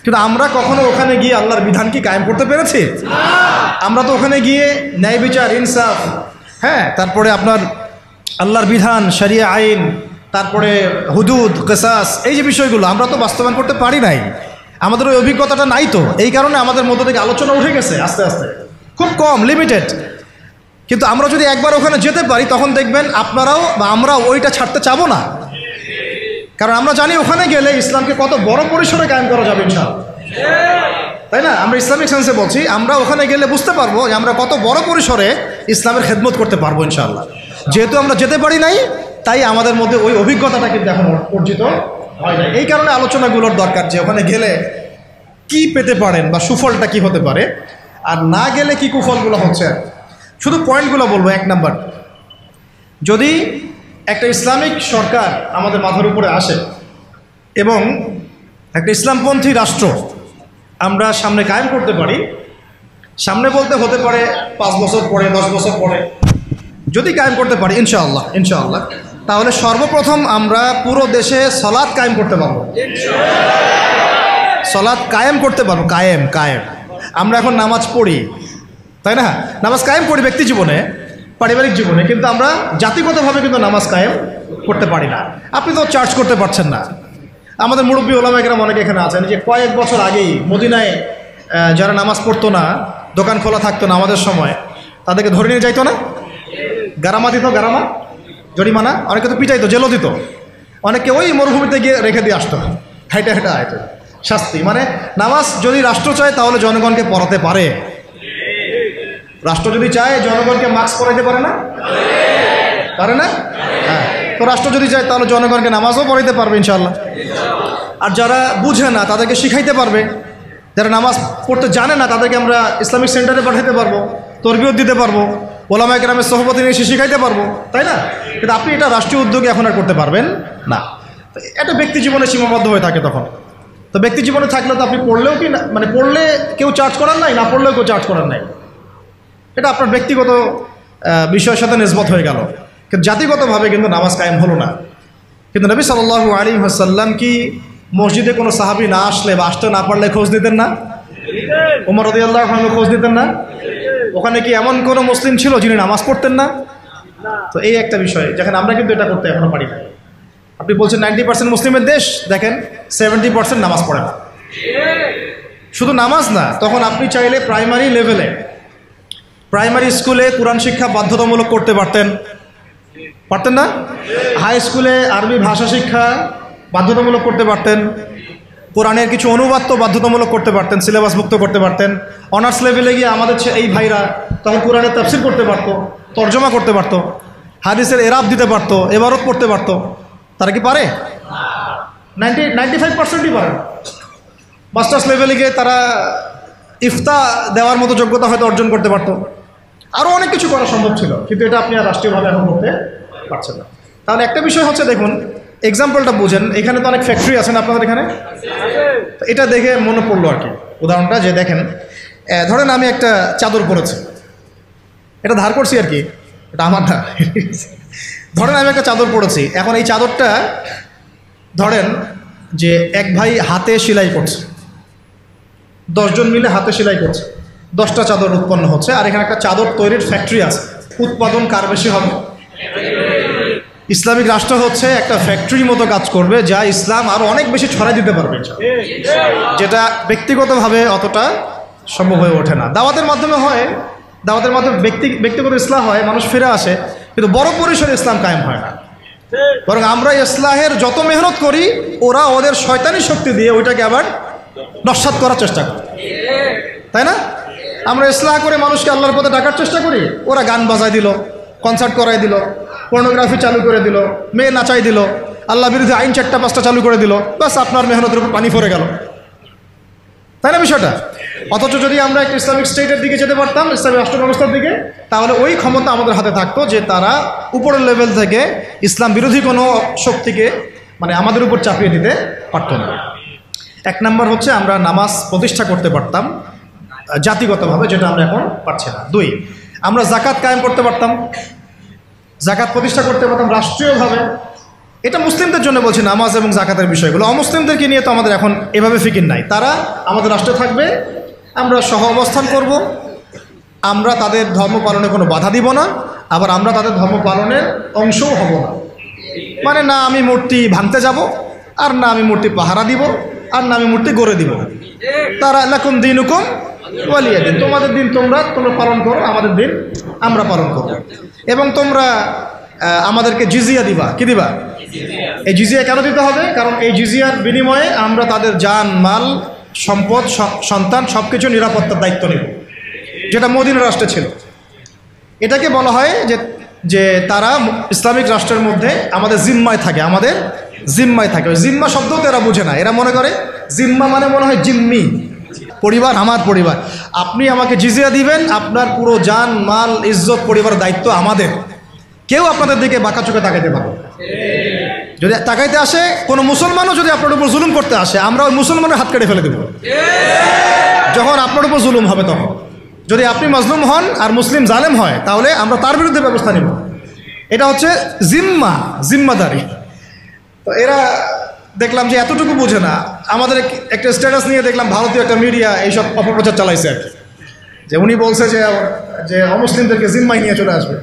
কিন্তু আমরা কখনো ওখানে গিয়ে আল্লাহর বিধান কি কায়েম করতে পেরেছি? আমরা তো ওখানে গিয়ে ন্যায় বিচার, ইনসাফ, হ্যাঁ, তারপরে আপনার আল্লাহর বিধান, শরিয়া আইন, তারপরে হুদুদ, কিসাস, এই যে বিষয়গুলো আমরা তো বাস্তবায়ন করতে পারি নাই। আমাদের ওই অভিজ্ঞতাটা নাই, তো এই কারণে আমাদের মধ্যে থেকে আলোচনা উঠে গেছে আস্তে আস্তে, খুব কম, লিমিটেড। কিন্তু আমরা যদি একবার ওখানে যেতে পারি, তখন দেখবেন আপনারাও বা আমরাও ওইটা ছাড়তে চাবো না, কারণ আমরা জানি ওখানে গেলে ইসলামকে কত বড় পরিসরে কায়েম করা যাবে ইনশাআল্লাহ, তাই না? আমরা ইসলামিক সেন্সে বলছি, আমরা ওখানে গেলে বুঝতে পারবো যে আমরা কত বড় পরিসরে ইসলামের খেদমত করতে পারবো ইনশাআল্লাহ। যেহেতু আমরা যেতে পারি নাই, তাই আমাদের মধ্যে ওই অভিজ্ঞতাটা কিন্তু এখন অর্জিত হয় না। এই কারণে আলোচনাগুলোর দরকার, যে ওখানে গেলে কি পেতে পারেন বা সুফলটা কি হতে পারে, আর না গেলে কি কুফলগুলো হচ্ছে। শুধু পয়েন্টগুলো বলবো। 1 নাম্বার, যদি একটা ইসলামিক সরকার আমাদের মাথার উপরে আসে এবং একটা ইসলামপন্থী রাষ্ট্র আমরা সামনে কায়েম করতে পারি, সামনে বলতে হতে পারে 5 বছর পরে, 10 বছর পরে, যদি কায়েম করতে পারি ইনশাআল্লাহ, তাহলে সর্বপ্রথম আমরা পুরো দেশে সালাত কায়েম করতে পারবো। সালাত কায়েম করতে পারবো, কায়েম। আমরা এখন নামাজ পড়ি, তাই না? নামাজ কায়েম করি ব্যক্তি জীবনে, পারিবারিক জীবনে, কিন্তু আমরা জাতিগতভাবে কিন্তু নামাজ কায়েম করতে পারি না। আপনি তো চার্জ করতে পারছেন না। আমাদের মুরব্বী ওলামা কেরাম অনেকে এখানে আছেন, যে কয়েক বছর আগেই মদিনায় যারা নামাজ পড়তো না, দোকান খোলা থাকতো না আমাদের সময়, তাদেরকে ধরে নিয়ে যাইতো না, গারামা দিত, গারামা, জরিমানা, অনেকে তো পিটাইতো, জেলও দিত, অনেকে ওই মরুভূমিতে গিয়ে রেখে দিয়ে আসতো, হাইটা আইতো, শাস্তি। মানে নামাজ যদি রাষ্ট্র চায় তাহলে জনগণকে পড়াতে পারে। রাষ্ট্র যদি চায় জনগণকে মাস্ক পড়াইতে পারে না? হ্যাঁ, তো রাষ্ট্র যদি চায় তাহলে জনগণকে নামাজও পড়াইতে পারবে ইনশাআল্লাহ। আর যারা বুঝে না তাদেরকে শিখাইতে পারবে, যারা নামাজ পড়তে জানে না তাদেরকে আমরা ইসলামিক সেন্টারে পাঠাতে পারবো, তরবিয়ত দিতে পারবো, ওলামায়ে কেরামের সহবতে নিয়ে শিখাইতে পারবো, তাই না? কিন্তু আপনি এটা রাষ্ট্রীয় উদ্যোগে এখন আর করতে পারবেন না। এটা ব্যক্তি জীবনে সীমাবদ্ধ হয়ে থাকে তখন। তো ব্যক্তি জীবনে থাকলে তো আপনি পড়লেও কি না, মানে পড়লে কেউ চার্জ করার নাই, না পড়লেও কেউ চার্জ করার নাই, এটা আপনার ব্যক্তিগত বিষয়ের সাথে নিসবত হয়ে গেল। কিন্তু জাতিগতভাবে কিন্তু নামাজ কায়েম হলো না। কিন্তু নবী সাল্লাল্লাহু আলাইহি ওয়াসাল্লাম কি মসজিদে কোনো সাহাবী না আসলে বা আসতে না পারলে খোঁজ দিতেন না? ওমর রাদিয়াল্লাহু আনহু খোঁজ দিতেন না? ওখানে কি এমন কোনো মুসলিম ছিল যিনি নামাজ পড়তেন না? তো এই একটা বিষয়, যেখানে আমরা কিন্তু এটা করতে এখনো পারি না। আপনি বলছেন 90% মুসলিমের দেশ, দেখেন 70% নামাজ পড়ে না। শুধু নামাজ না, তখন আপনি চাইলে প্রাইমারি লেভেলে, প্রাইমারি স্কুলে কোরআন শিক্ষা বাধ্যতামূলক করতে পারতেন না? হাই স্কুলে আরবি ভাষা শিক্ষা বাধ্যতামূলক করতে পারতেন, কোরআনের কিছু অনুবাদ তো বাধ্যতামূলক করতে পারতেন, সিলেবাসভুক্ত করতে পারতেন। অনার্স লেভেলে গিয়ে আমাদের এই ভাইরা তখন কোরআনের তাফসীর করতে পারতো, তর্জমা করতে পারতো, হাদিসের এরাব দিতে পারতো, ইবারত পড়তে পারতো। তারা কি পারে? 95%ই পারে। মাস্টার্স লেভেলে গিয়ে তারা ইফতা দেওয়ার মতো যোগ্যতা হয়তো অর্জন করতে পারতো। আরও অনেক কিছু করা সম্ভব ছিল, কিন্তু এটা আপনি আর রাষ্ট্রীয়ভাবে এখন করতে পারছেন না। তাহলে একটা বিষয় হচ্ছে, দেখুন এক্সাম্পলটা বুঝেন, এখানে তো অনেক ফ্যাক্টরি আছেন আপনাদের এখানে, এটা দেখে মনে পড়লো আর কি উদাহরণটা, যে দেখেন ধরেন আমি একটা চাদর পরেছি, এটা ধার করছি আর কি, এটা আমার না। ধরেন আমি একটা চাদর পরেছি, এখন এই চাদরটা ধরেন যে এক ভাই হাতে সেলাই করছে, 10 জন মিলে হাতে সেলাই করছে, 10টা চাদর উৎপন্ন হচ্ছে, আর এখানে একটা চাদর তৈরির ফ্যাক্টরি আছে। উৎপাদন কার বেশি হবে? ইসলামিক রাষ্ট্র হচ্ছে একটা ফ্যাক্টরির মতো কাজ করবে, যা ইসলাম আরও অনেক বেশি ছড়াই দিতে পারবে, যেটা ব্যক্তিগতভাবে অতটা সম্ভব হয়ে ওঠে না। দাওয়াতের মাধ্যমে হয়, দাওয়াতের মাধ্যমে ব্যক্তিগত ইসলাম হয়, মানুষ ফিরে আসে, কিন্তু বড় পরিসরে ইসলাম কায়েম হয় না। বরং আমরা ইসলাহের যত মেহনত করি, ওরা ওদের শয়তানি শক্তি দিয়ে ওইটাকে আবার নস্যাৎ করার চেষ্টা করে, তাই না? আমরা ইসলাহ করে মানুষকে আল্লাহর পথে ডাকার চেষ্টা করি, ওরা গান বাজায় দিল, কনসার্ট করাই দিল, পর্নোগ্রাফি চালু করে দিল, মেয়ে নাচাই দিল, আল্লাহ বিরোধী আইন 4টা-5টা চালু করে দিল, বাস আপনার মেহনতের উপর পানি পড়ে গেল, তাই না বিষয়টা? অথচ যদি আমরা একটা ইসলামিক স্টেটের দিকে যেতে পারতাম, ইসলামিক রাষ্ট্র ব্যবস্থার দিকে, তাহলে ওই ক্ষমতা আমাদের হাতে থাকতো যে তারা উপরের লেভেল থেকে ইসলাম বিরোধী কোনো শক্তিকে মানে আমাদের উপর চাপিয়ে দিতে পারতো না। 1 নম্বর হচ্ছে আমরা নামাজ প্রতিষ্ঠা করতে পারতাম জাতিগতভাবে, যেটা আমরা এখন পারছি না। 2, আমরা যাকাত কায়েম করতে পারতাম, যাকাত প্রতিষ্ঠা করতে পারতাম রাষ্ট্রীয়ভাবে। এটা মুসলিমদের জন্য বলছি, নামাজ এবং যাকাতের বিষয়গুলো। অমুসলিমদেরকে নিয়ে তো আমাদের এখন এভাবে ফিকির নাই। তারা আমাদের রাষ্ট্রে থাকবে, আমরা সহ অবস্থান করব, আমরা তাদের ধর্ম পালনে কোনো বাধা দিব না, আবার আমরা তাদের ধর্ম পালনের অংশও হব না। মানে না আমি মূর্তি ভাঙতে যাব, আর না আমি মূর্তি পাহারা দিব, আর না আমি মূর্তি গড়ে দিব। তারা লাকুম দিনুকুম ওয়ালিয়া দিন, তোমাদের দিন তোমরা পালন করো, আমাদের দিন আমরা পালন করব। এবং তোমরা আমাদেরকে জিজিয়া দিবা। কি দিবা? এই জিজিয়া কেন দিতে হবে? কারণ এই জিজিয়ার বিনিময়ে আমরা তাদের জান, মাল, সম্পদ, সন্তান সবকিছু নিরাপত্তার দায়িত্ব নেব, যেটা মদিনা রাষ্ট্রে ছিল। এটাকে বলা হয় যে তারা ইসলামিক রাষ্ট্রের মধ্যে আমাদের জিম্মায় থাকে, আমাদের জিম্মায় থাকে। ওই জিম্মা শব্দও তো এরা বুঝে না, এরা মনে করে জিম্মা মানে মনে হয় জিম্মি, পরিবার, আমার পরিবার। আপনি আমাকে জিজিয়া দিবেন, আপনার পুরো জান, মাল, ইজ্জত, পরিবারের দায়িত্ব আমাদের। কেউ আপনাদের দিকে বাঁকা চোখে তাকাইতে পারবে। যদি তাকাইতে আসে কোনো মুসলমানও যদি আপনার উপর জুলুম করতে আসে, আমরা ওই মুসলমানের হাত কেটে ফেলে দেব যখন আপনার উপর জুলুম হবে। তখন যদি আপনি মাজলুম হন আর মুসলিম জালেম হয়, তাহলে আমরা তার বিরুদ্ধে ব্যবস্থা নেব। এটা হচ্ছে জিম্মাদারি। তো এরা দেখলাম যে এতটুকু বুঝে না। আমাদের একটা স্ট্যাটাস নিয়ে দেখলাম ভারতীয় একটা মিডিয়া এইসব অপপ্রচার চালাইছে আর কি, যে উনি বলছে যে অমুসলিমদেরকে জিম্মায় নিয়ে চলে আসবে।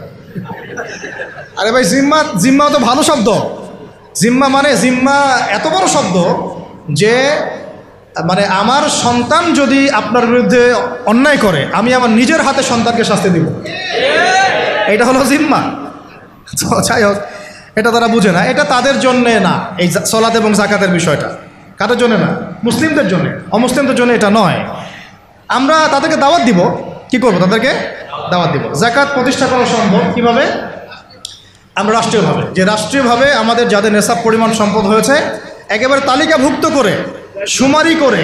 আরে ভাই, জিম্মা তো ভালো শব্দ। জিম্মা এত বড় শব্দ যে মানে আমার সন্তান যদি আপনার বিরুদ্ধে অন্যায় করে, আমি আমার নিজের হাতে সন্তানকে শাস্তি দিব, এটা হলো জিম্মা। যাই হোক, এটা তারা বুঝে না। এটা তাদের জন্যে না, এই সালাত এবং যাকাতের বিষয়টা কাদের জন্য না? মুসলিমদের জন্য। অমুসলিমদের জন্য এটা নয়। আমরা তাদেরকে দাওয়াত দিব। কি করব? তাদেরকে দাওয়াত দিব। যাকাত প্রতিষ্ঠা করা সম্ভব কিভাবে? আমরা রাষ্ট্রীয়ভাবে আমাদের যাদের নেশাব পরিমাণ সম্পদ হয়েছে, একেবারে তালিকাভুক্ত করে শুমারি করে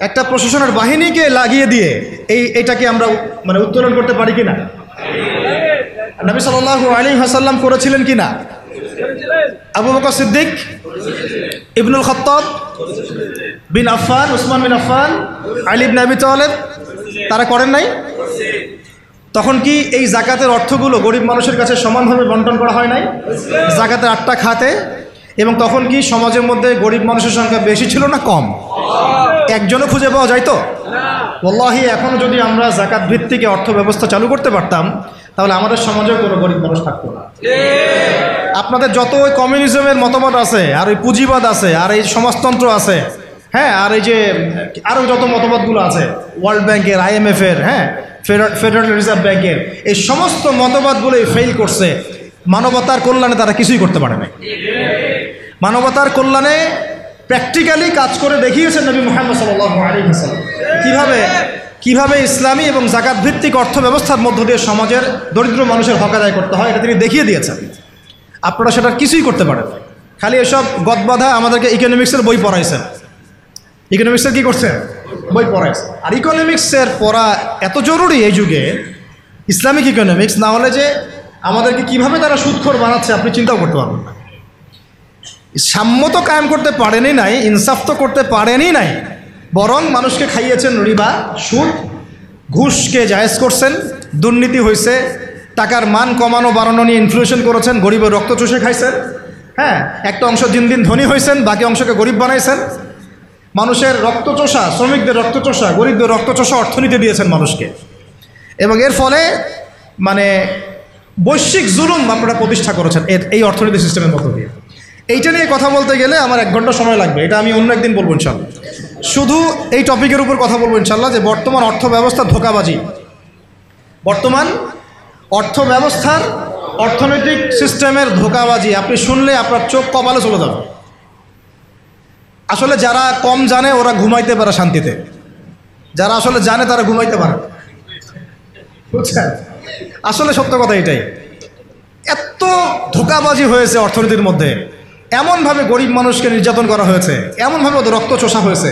একটা প্রশাসনের বাহিনীকে লাগিয়ে দিয়ে এটাকে আমরা মানে উত্তোলন করতে পারি কিনা? নবী সাল্লাল্লাহু আলাইহি ওয়াসাল্লাম করেছিলেন কিনা? আবু বকর সিদ্দিক, ইবনুল খাত্তাব বিন আফফান, উসমান বিন আফফান, আলী ইবনে আবি তালেব তারা করেন নাই? তখন কি এই জাকাতের অর্থগুলো গরিব মানুষের কাছে সমানভাবে বন্টন করা হয় নাই? জাকাতের 8টা খাতে। এবং তখন কি সমাজের মধ্যে গরিব মানুষের সংখ্যা বেশি ছিল না কম? একজনও খুঁজে পাওয়া যায় তো? ওয়াল্লাহি এখনও যদি আমরা জাকাত ভিত্তিক অর্থ ব্যবস্থা চালু করতে পারতাম তাহলে আমাদের সমাজেও কোনো গরিব মানুষ থাকতো না। আপনাদের যত ওই কমিউনিজমের মতবাদ আছে, আর ওই পুঁজিবাদ আছে, আর এই সমাজতন্ত্র আছে, হ্যাঁ, আর এই যে আরও যত মতবাদগুলো আছে ওয়ার্ল্ড ব্যাংকের, IMF-এর, হ্যাঁ, ফেডারেল রিজার্ভ ব্যাংকের, এই সমস্ত মতবাদগুলোই ফেল করছে। মানবতার কল্যাণে তারা কিছুই করতে পারে না। মানবতার কল্যাণে প্র্যাকটিক্যালি কাজ করে দেখিয়েছেন নবী মুহাম্মদ সাল্লাল্লাহু আলাইহি ওয়াসাল্লাম কিভাবে ইসলামী এবং জাকাত ভিত্তিক অর্থ ব্যবস্থার মধ্য দিয়ে সমাজের দরিদ্র মানুষের হক আদায় করতে হয়, এটা তিনি দেখিয়ে দিয়েছেন। আপনারা সেটা কিছুই করতে পারেন, খালি এসব গদবাধা আমাদেরকে ইকোনমিক্সের বই পড়াইছেন। ইকোনমিক্সের কী করছেন? বই পড়াইছেন। আর ইকোনমিক্সের পড়া এত জরুরি এই যুগে, ইসলামিক ইকোনমিক্স না হলে যে আমাদেরকে কিভাবে তারা সুদখোর বানাচ্ছে আপনি চিন্তাও করতে পারবেন না। সাম্য তো কায়েম করতে পারেনই নাই, ইনসাফ তো করতে পারেনই নাই, বরং মানুষকে খাইয়েছেন রিবা, সুদ, ঘুষকে জায়েজ করছেন, দুর্নীতি হয়েছে, টাকার মান কমানো বাড়ানো নিয়ে ইনফ্লেশন করেছেন, গরিবের রক্ত চুষে খাইছেন, হ্যাঁ, একটা অংশ দিন দিন ধনী হয়েছেন, বাকি অংশকে গরিব বানাইছেন। মানুষের রক্তচোষা, শ্রমিকদের রক্তচোষা, গরিবদের রক্তচোষা অর্থনীতি দিয়েছেন মানুষকে। এবং এর ফলে মানে বৈশ্বিক জুলুম আপনারা প্রতিষ্ঠা করেছেন এই অর্থনীতি সিস্টেমের মধ্য দিয়ে। এইটা নিয়ে কথা বলতে গেলে আমার 1 ঘন্টা সময় লাগবে, এটা আমি অন্য একদিন বলবো ইনশাল্লাহ। শুধু এই টপিকের উপর কথা বলবো ইনশাল্লাহ, যে বর্তমান অর্থ ব্যবস্থা ধোঁকাবাজি, বর্তমান অর্থ ব্যবস্থার অর্থনৈতিক সিস্টেমের ধোঁকাবাজি আপনি শুনলে আপনার চোখ কপালে চলে যাবে। আসলে যারা কম জানে ওরা ঘুমাইতে পারে শান্তিতে, যারা আসলে জানে তারা ঘুমাইতে পারে, বুঝছেন? আসলে সত্য কথা এটাই। এত ধোঁকাবাজি হয়েছে অর্থনীতির মধ্যে, এমনভাবে গরিব মানুষকে নির্যাতন করা হয়েছে, এমনভাবে ওদের রক্ত চোষা হয়েছে।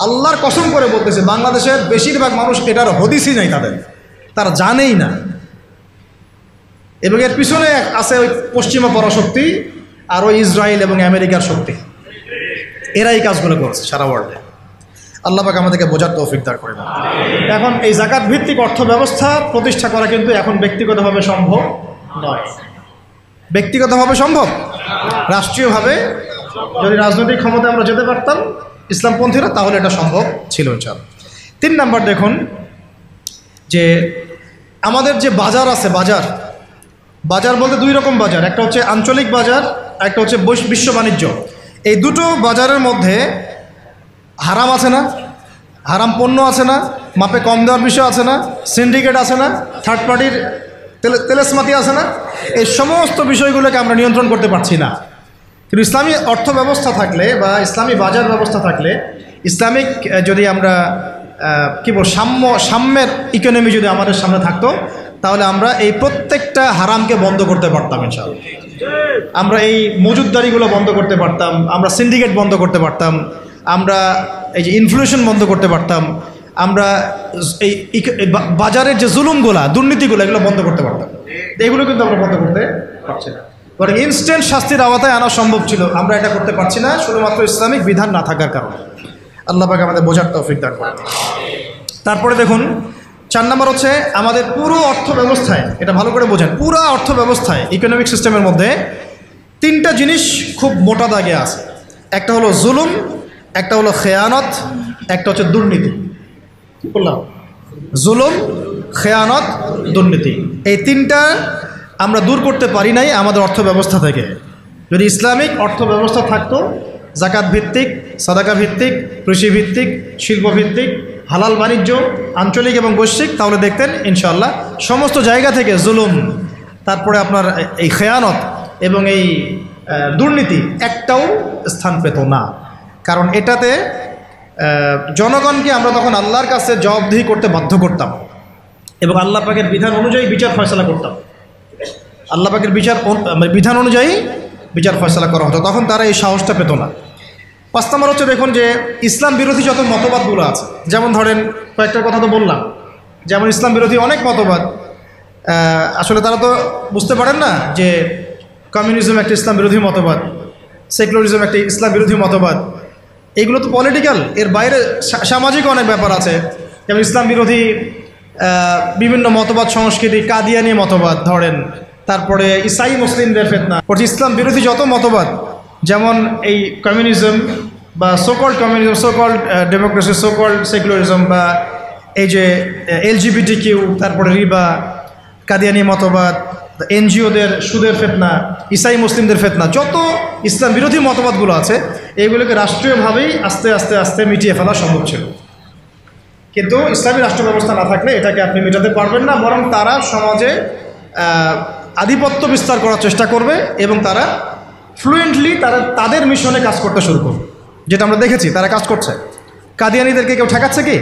আল্লাহর কসম করে বলতেছে বাংলাদেশের বেশিরভাগ মানুষ এটার হদিসই নাই, তারা জানেই না। এবং এর পিছনে আছে ওই পশ্চিমা পরাশক্তি আর ওই ইসরায়েল এবং আমেরিকার শক্তি, এরাই কাজগুলো করছে সারা ওয়ার্ল্ডে। আল্লাহ পাক আমাদেরকে বোঝার তৌফিক দান করেন। এখন এই জাকাত ভিত্তিক অর্থ ব্যবস্থা প্রতিষ্ঠা করা কিন্তু এখন ব্যক্তিগতভাবে সম্ভব নয়। ব্যক্তিগতভাবে সম্ভব, রাষ্ট্রীয়ভাবে যদি রাজনৈতিক ক্ষমতায় আমরা যেতে পারতাম ইসলামপন্থীরা, তাহলে এটা সম্ভব ছিল ইনশাআল্লাহ। 3 নাম্বার দেখুন যে আমাদের যে বাজার আছে, বাজার বলতে 2 রকম বাজার, একটা হচ্ছে আঞ্চলিক বাজার, একটা হচ্ছে বিশ্ব বাণিজ্য। এই দুটো বাজারের মধ্যে হারাম আছে না, হারাম পণ্য আছে না, মাপে কম দেওয়ার বিষয় আছে না, সিন্ডিকেট আছে না, থার্ড পার্টির তেলেসমাতি আছে না, এই সমস্ত বিষয়গুলোকে আমরা নিয়ন্ত্রণ করতে পারছি না। কিন্তু ইসলামী অর্থ ব্যবস্থা থাকলে বা ইসলামী বাজার ব্যবস্থা থাকলে, ইসলামিক যদি আমরা কী বল সাম্যের ইকোনমি যদি আমাদের সামনে থাকতো, তাহলে আমরা এই প্রত্যেকটা হারামকে বন্ধ করতে পারতাম ইনশাআল্লাহ। আমরা এই মজুদদারিগুলো বন্ধ করতে পারতাম, আমরা সিন্ডিকেট বন্ধ করতে পারতাম, আমরা এই যে ইনফ্লেশন বন্ধ করতে পারতাম, আমরা এই বাজারের যে জুলুমগুলা, দুর্নীতিগুলো, এগুলো বন্ধ করতে পারতাম। এগুলো কিন্তু আমরা বন্ধ করতে পারছি না। বরং ইনস্ট্যান্ট শাস্তির আওতায় আনা সম্ভব ছিল, আমরা এটা করতে পারছি না শুধুমাত্র ইসলামিক বিধান না থাকার কারণে। আল্লাহ পাক আমাদের বোঝার তৌফিক দান করেন। তারপরে দেখুন 4 নম্বর হচ্ছে আমাদের পুরো অর্থ ব্যবস্থায়, এটা ভালো করে বোঝেন, পুরো অর্থ ব্যবস্থায় ইকোনমিক সিস্টেমের মধ্যে 3টা জিনিস খুব মোটা দাগে আছে। একটা হলো জুলুম, একটা হলো খেয়ানত, একটা হচ্ছে দুর্নীতি। কি বললাম? জুলুম, খেয়ানত, দুর্নীতি। এই 3টা আমরা দূর করতে পারি নাই আমাদের অর্থ ব্যবস্থা থেকে। যদি ইসলামিক অর্থ ব্যবস্থা থাকতো, জাকাত ভিত্তিক, সাদাকা ভিত্তিক, কৃষি ভিত্তিক, শিল্প ভিত্তিক, হালাল বাণিজ্য, আঞ্চলিক এবং বৈশ্বিক, তাহলে দেখতেন ইনশাআল্লাহ সমস্ত জায়গা থেকে জুলুম, তারপরে আপনার এই খেয়ানত এবং এই দুর্নীতি একটাও স্থান পেত না। কারণ এটাতে জনগণকে আমরা তখন আল্লাহর কাছে জবাবদিহি করতে বাধ্য করতাম এবং আল্লাহ পাকের বিধান অনুযায়ী বিচার ফয়সালা করতাম। আল্লাহ পাকের বিধান অনুযায়ী বিচার ফয়সালা করা হতো, তখন তারা এই সাহসটা পেত না। 5 নম্বর হচ্ছে দেখুন যে ইসলাম বিরোধী যত মতবাদগুলো আছে, যেমন ধরেন কয়েকটার কথা তো বললাম, যেমন ইসলাম বিরোধী অনেক মতবাদ, আসলে তারা তো বুঝতে পারেন না যে কমিউনিজম একটা ইসলাম বিরোধী মতবাদ, সেকুলারিজম একটা ইসলাম বিরোধী মতবাদ। এইগুলো তো পলিটিক্যাল, এর বাইরে সামাজিক অনেক ব্যাপার আছে। যেমন ইসলাম বিরোধী বিভিন্ন মতবাদ সংস্কৃতি, কাদিয়ানি মতবাদ ধরেন, তারপরে ইসাই মুসলিমদের ফিতনা, ইসলাম বিরোধী যত মতবাদ, যেমন এই কমিউনিজম বা so-called communism, so-called democracy, so-called secularism, বা এই যে LGBTQ, তারপরে রিবা, কাদিয়ানি মতবাদ, এনজিওদের সুদের ফিতনা, ইসাই মুসলিমদের ফিতনা, যত ইসলাম বিরোধী মতবাদগুলো আছে এইগুলোকে রাষ্ট্রীয়ভাবেই আস্তে আস্তে আস্তে মিটিয়ে ফেলা সম্ভব ছিল। কিন্তু ইসলামী রাষ্ট্র ব্যবস্থা না থাকলে এটাকে আপনি মেটাতে পারবেন না, বরং তারা সমাজে আধিপত্য বিস্তার করার চেষ্টা করবে এবং তারা ফ্লুয়েন্টলি তাদের মিশনে কাজ করতে শুরু করবে, যেটা আমরা দেখেছি তারা কাজ করছে। কাদিয়ানিদেরকে কেউ ঠেকাচ্ছে কি?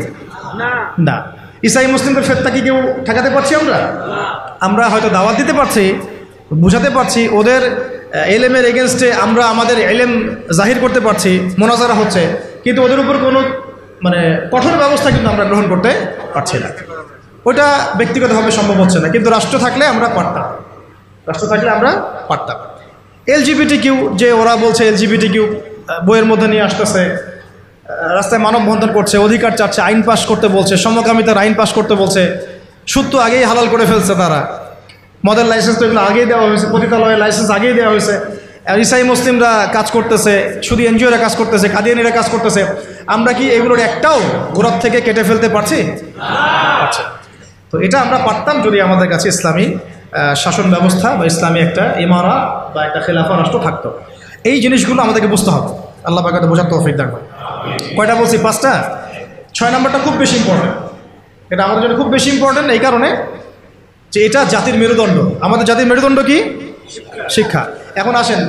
না। ইসাই মুসলিমদের ফিতনা কি কেউ ঠেকাতে পারছি? আমরা হয়তো দাওয়াত দিতে পারছি, বুঝাতে পারছি, ওদের এলেমের এগেনস্টে আমরা আমাদের এলেম জাহির করতে পারছি, মোনাজারা হচ্ছে, কিন্তু ওদের উপর কোনো কঠোর ব্যবস্থা কিন্তু আমরা গ্রহণ করতে পারছি না। ওটা ব্যক্তিগতভাবে সম্ভব হচ্ছে না, কিন্তু রাষ্ট্র থাকলে আমরা পারতাম। LGBTQ, যে ওরা বলছে LGBTQ বইয়ের মধ্যে নিয়ে আসতেছে, রাস্তায় মানববন্ধন করছে, অধিকার চাচ্ছে, আইন পাস করতে বলছে, সমকামিতার আইন পাস করতে বলছে, সুদ তো আগেই হালাল করে ফেলছে তারা, মদের লাইসেন্স তো এগুলো আগেই দেওয়া হয়েছে, পতিতালয়ের লাইসেন্স আগেই দেওয়া হয়েছে। ইসাই মুসলিমরা কাজ করতেছে, শুধু এনজিওরা কাজ করতেছে, কাদিয়ানিরা কাজ করতেছে। আমরা কি এগুলোর একটাও গোড়ার থেকে কেটে ফেলতে পারছি? আচ্ছা, তো এটা আমরা পারতাম যদি আমাদের কাছে ইসলামী শাসন ব্যবস্থা বা ইসলামী একটা ইমারা বা একটা খেলাফা রাষ্ট্র থাকতো। এই জিনিসগুলো আমাদেরকে বুঝতে হবে। আল্লাহ পাক বোঝার তৌফিক দান করুন। কয়টা বলছি? 5টা। 6 নম্বরটা খুব বেশি ইম্পর্টেন্ট। এটা আমাদের জন্য খুব বেশি ইম্পর্টেন্ট এই কারণে যে এটা জাতির মেরুদণ্ড। আমাদের জাতির মেরুদণ্ড কি? শিক্ষা। এখন আসেন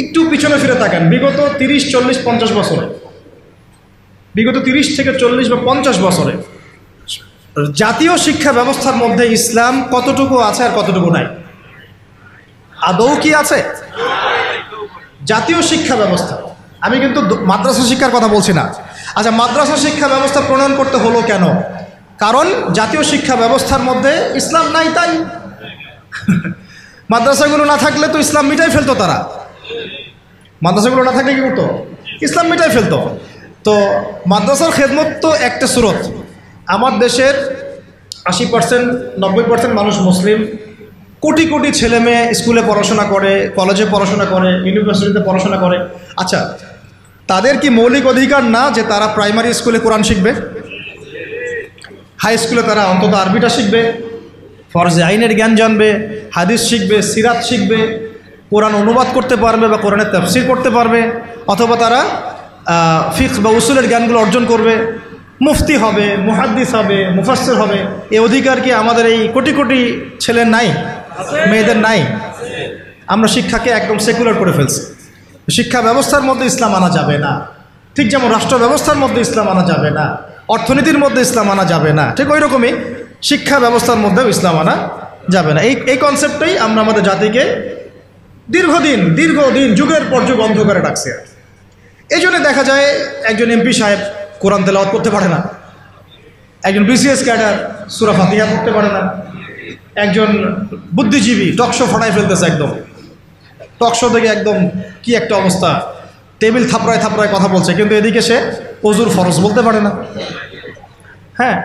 একটু পিছনে ফিরে তাকান, বিগত 30, 40, 50 বছরে, বিগত 30 থেকে 40 বা 50 বছরে জাতীয় শিক্ষা ব্যবস্থার মধ্যে ইসলাম কতটুকু আছে আর কতটুকু নাই? আদৌ কি আছে? জাতীয় শিক্ষা ব্যবস্থা, আমি কিন্তু মাদ্রাসা শিক্ষার কথা বলছি না। আচ্ছা, মাদ্রাসা শিক্ষা ব্যবস্থা প্রণয়ন করতে হলো কেন? কারণ জাতীয় শিক্ষা ব্যবস্থার মধ্যে ইসলাম নাই, তাই। মাদ্রাসাগুলো না থাকলে তো ইসলাম মিটাই ফেলতো তারা। মাদ্রাসাগুলো না থাকলে কি করতো? ইসলাম মিটাই ফেলতো। তো মাদ্রাসার খেদমত তো একটা সুরত। আমার দেশের 80%, 90% মানুষ মুসলিম, কোটি কোটি ছেলে মেয়ে স্কুলে পড়াশোনা করে, কলেজে পড়াশোনা করে, ইউনিভার্সিটিতে পড়াশোনা করে। আচ্ছা, তাদের কি মৌলিক অধিকার না যে তারা প্রাইমারি স্কুলে কোরআন শিখবে, হাই স্কুলে তারা অন্তত আরবিটা শিখবে, ফরজে আইনের জ্ঞান জানবে, হাদিস শিখবে, সিরাত শিখবে, কোরআন অনুবাদ করতে পারবে বা কোরআনের তাফসীর করতে পারবে, অথবা তারা ফিকহ বা উসুলের জ্ঞানগুলো অর্জন করবে, মুফতি হবে, মুহাদ্দিস হবে, মুফাসসির হবে? এই অধিকার কি আমাদের এই কোটি কোটি ছেলের নাই, মেয়েদের নাই? আমরা শিক্ষাকে একদম সেকুলার করে ফেলছি। শিক্ষা ব্যবস্থার মধ্যে ইসলাম আনা যাবে না, ঠিক যেমন রাষ্ট্র ব্যবস্থার মধ্যে ইসলাম আনা যাবে না, অর্থনীতির মধ্যে ইসলাম আনা যাবে না, ঠিক ওই রকমই শিক্ষা ব্যবস্থার মধ্যেও ইসলাম আনা যাবে না। এই কনসেপ্টটাই আমরা আমাদের জাতিকে দীর্ঘদিন যুগের পর যুগ অন্ধকারে রাখছি। এই জন্য দেখা যায় একজন এমপি সাহেব কোরআন তেলাওয়াত করতে পারে না, একজন BCS ক্যাডার সূরা ফাতিহা পড়তে পারে না, একজন বুদ্ধিজীবী টকশো ফাটাই ফেলতেছে, একদম টকশো থেকে একদম কি একটা অবস্থা, টেবিল থাপড়ায় থাপড়ায় কথা বলছে, কিন্তু এদিকে সে ওযুর ফরজ বলতে পারে না। হ্যাঁ,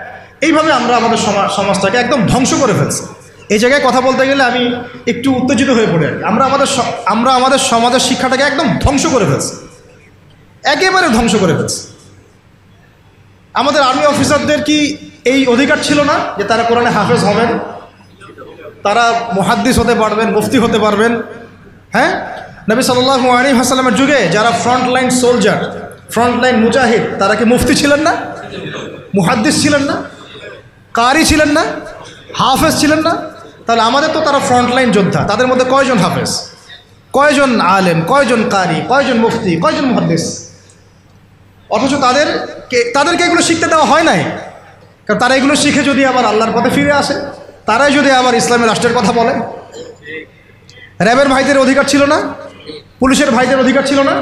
এইভাবে আমরা আমাদের সমাজটাকে একদম ধ্বংস করে ফেলছি। এই জায়গায় কথা বলতে গেলে আমি একটু উত্তেজিত হয়ে পড়ি। আমরা আমাদের সমাজের শিক্ষাটাকে একদম ধ্বংস করে ফেলছি, একেবারে ধ্বংস করে ফেলছি। আমাদের আর্মি অফিসারদের কি এই অধিকার ছিল না যে তারা কোরআনে হাফেজ হবেন, তারা মুহাদ্দিস হতে পারবেন, মুফতি হতে পারবেন? হ্যাঁ, নবী সাল্লাল্লাহু আলাইহি ওয়াসাল্লামের যুগে যারা ফ্রন্টলাইন সোলজার, ফ্রন্টলাইন মুজাহিদ, তারা কি মুফতি ছিলেন না, মুহাদ্দিস ছিলেন না, কারি ছিলেন না, হাফেজ ছিলেন না? তাহলে আমাদের তো তারা ফ্রন্টলাইন যোদ্ধা, তাদের মধ্যে কয়জন হাফেজ, কয়জন আলেম, কয়জন কারি, কয়জন মুফতি, কয়জন মুহাদ্দিস? অথচ তাদেরকে এগুলো শিখতে দেওয়া হয় নাই। কারণ তারা এগুলো শিখে যদি আবার আল্লাহর পথে ফিরে আসে, তারাই যদি আবার ইসলামী রাষ্ট্রের কথা বলে। র্যাবের ভাইদের অধিকার ছিল না, পুলিশের ভাইদের অধিকার ছিল না?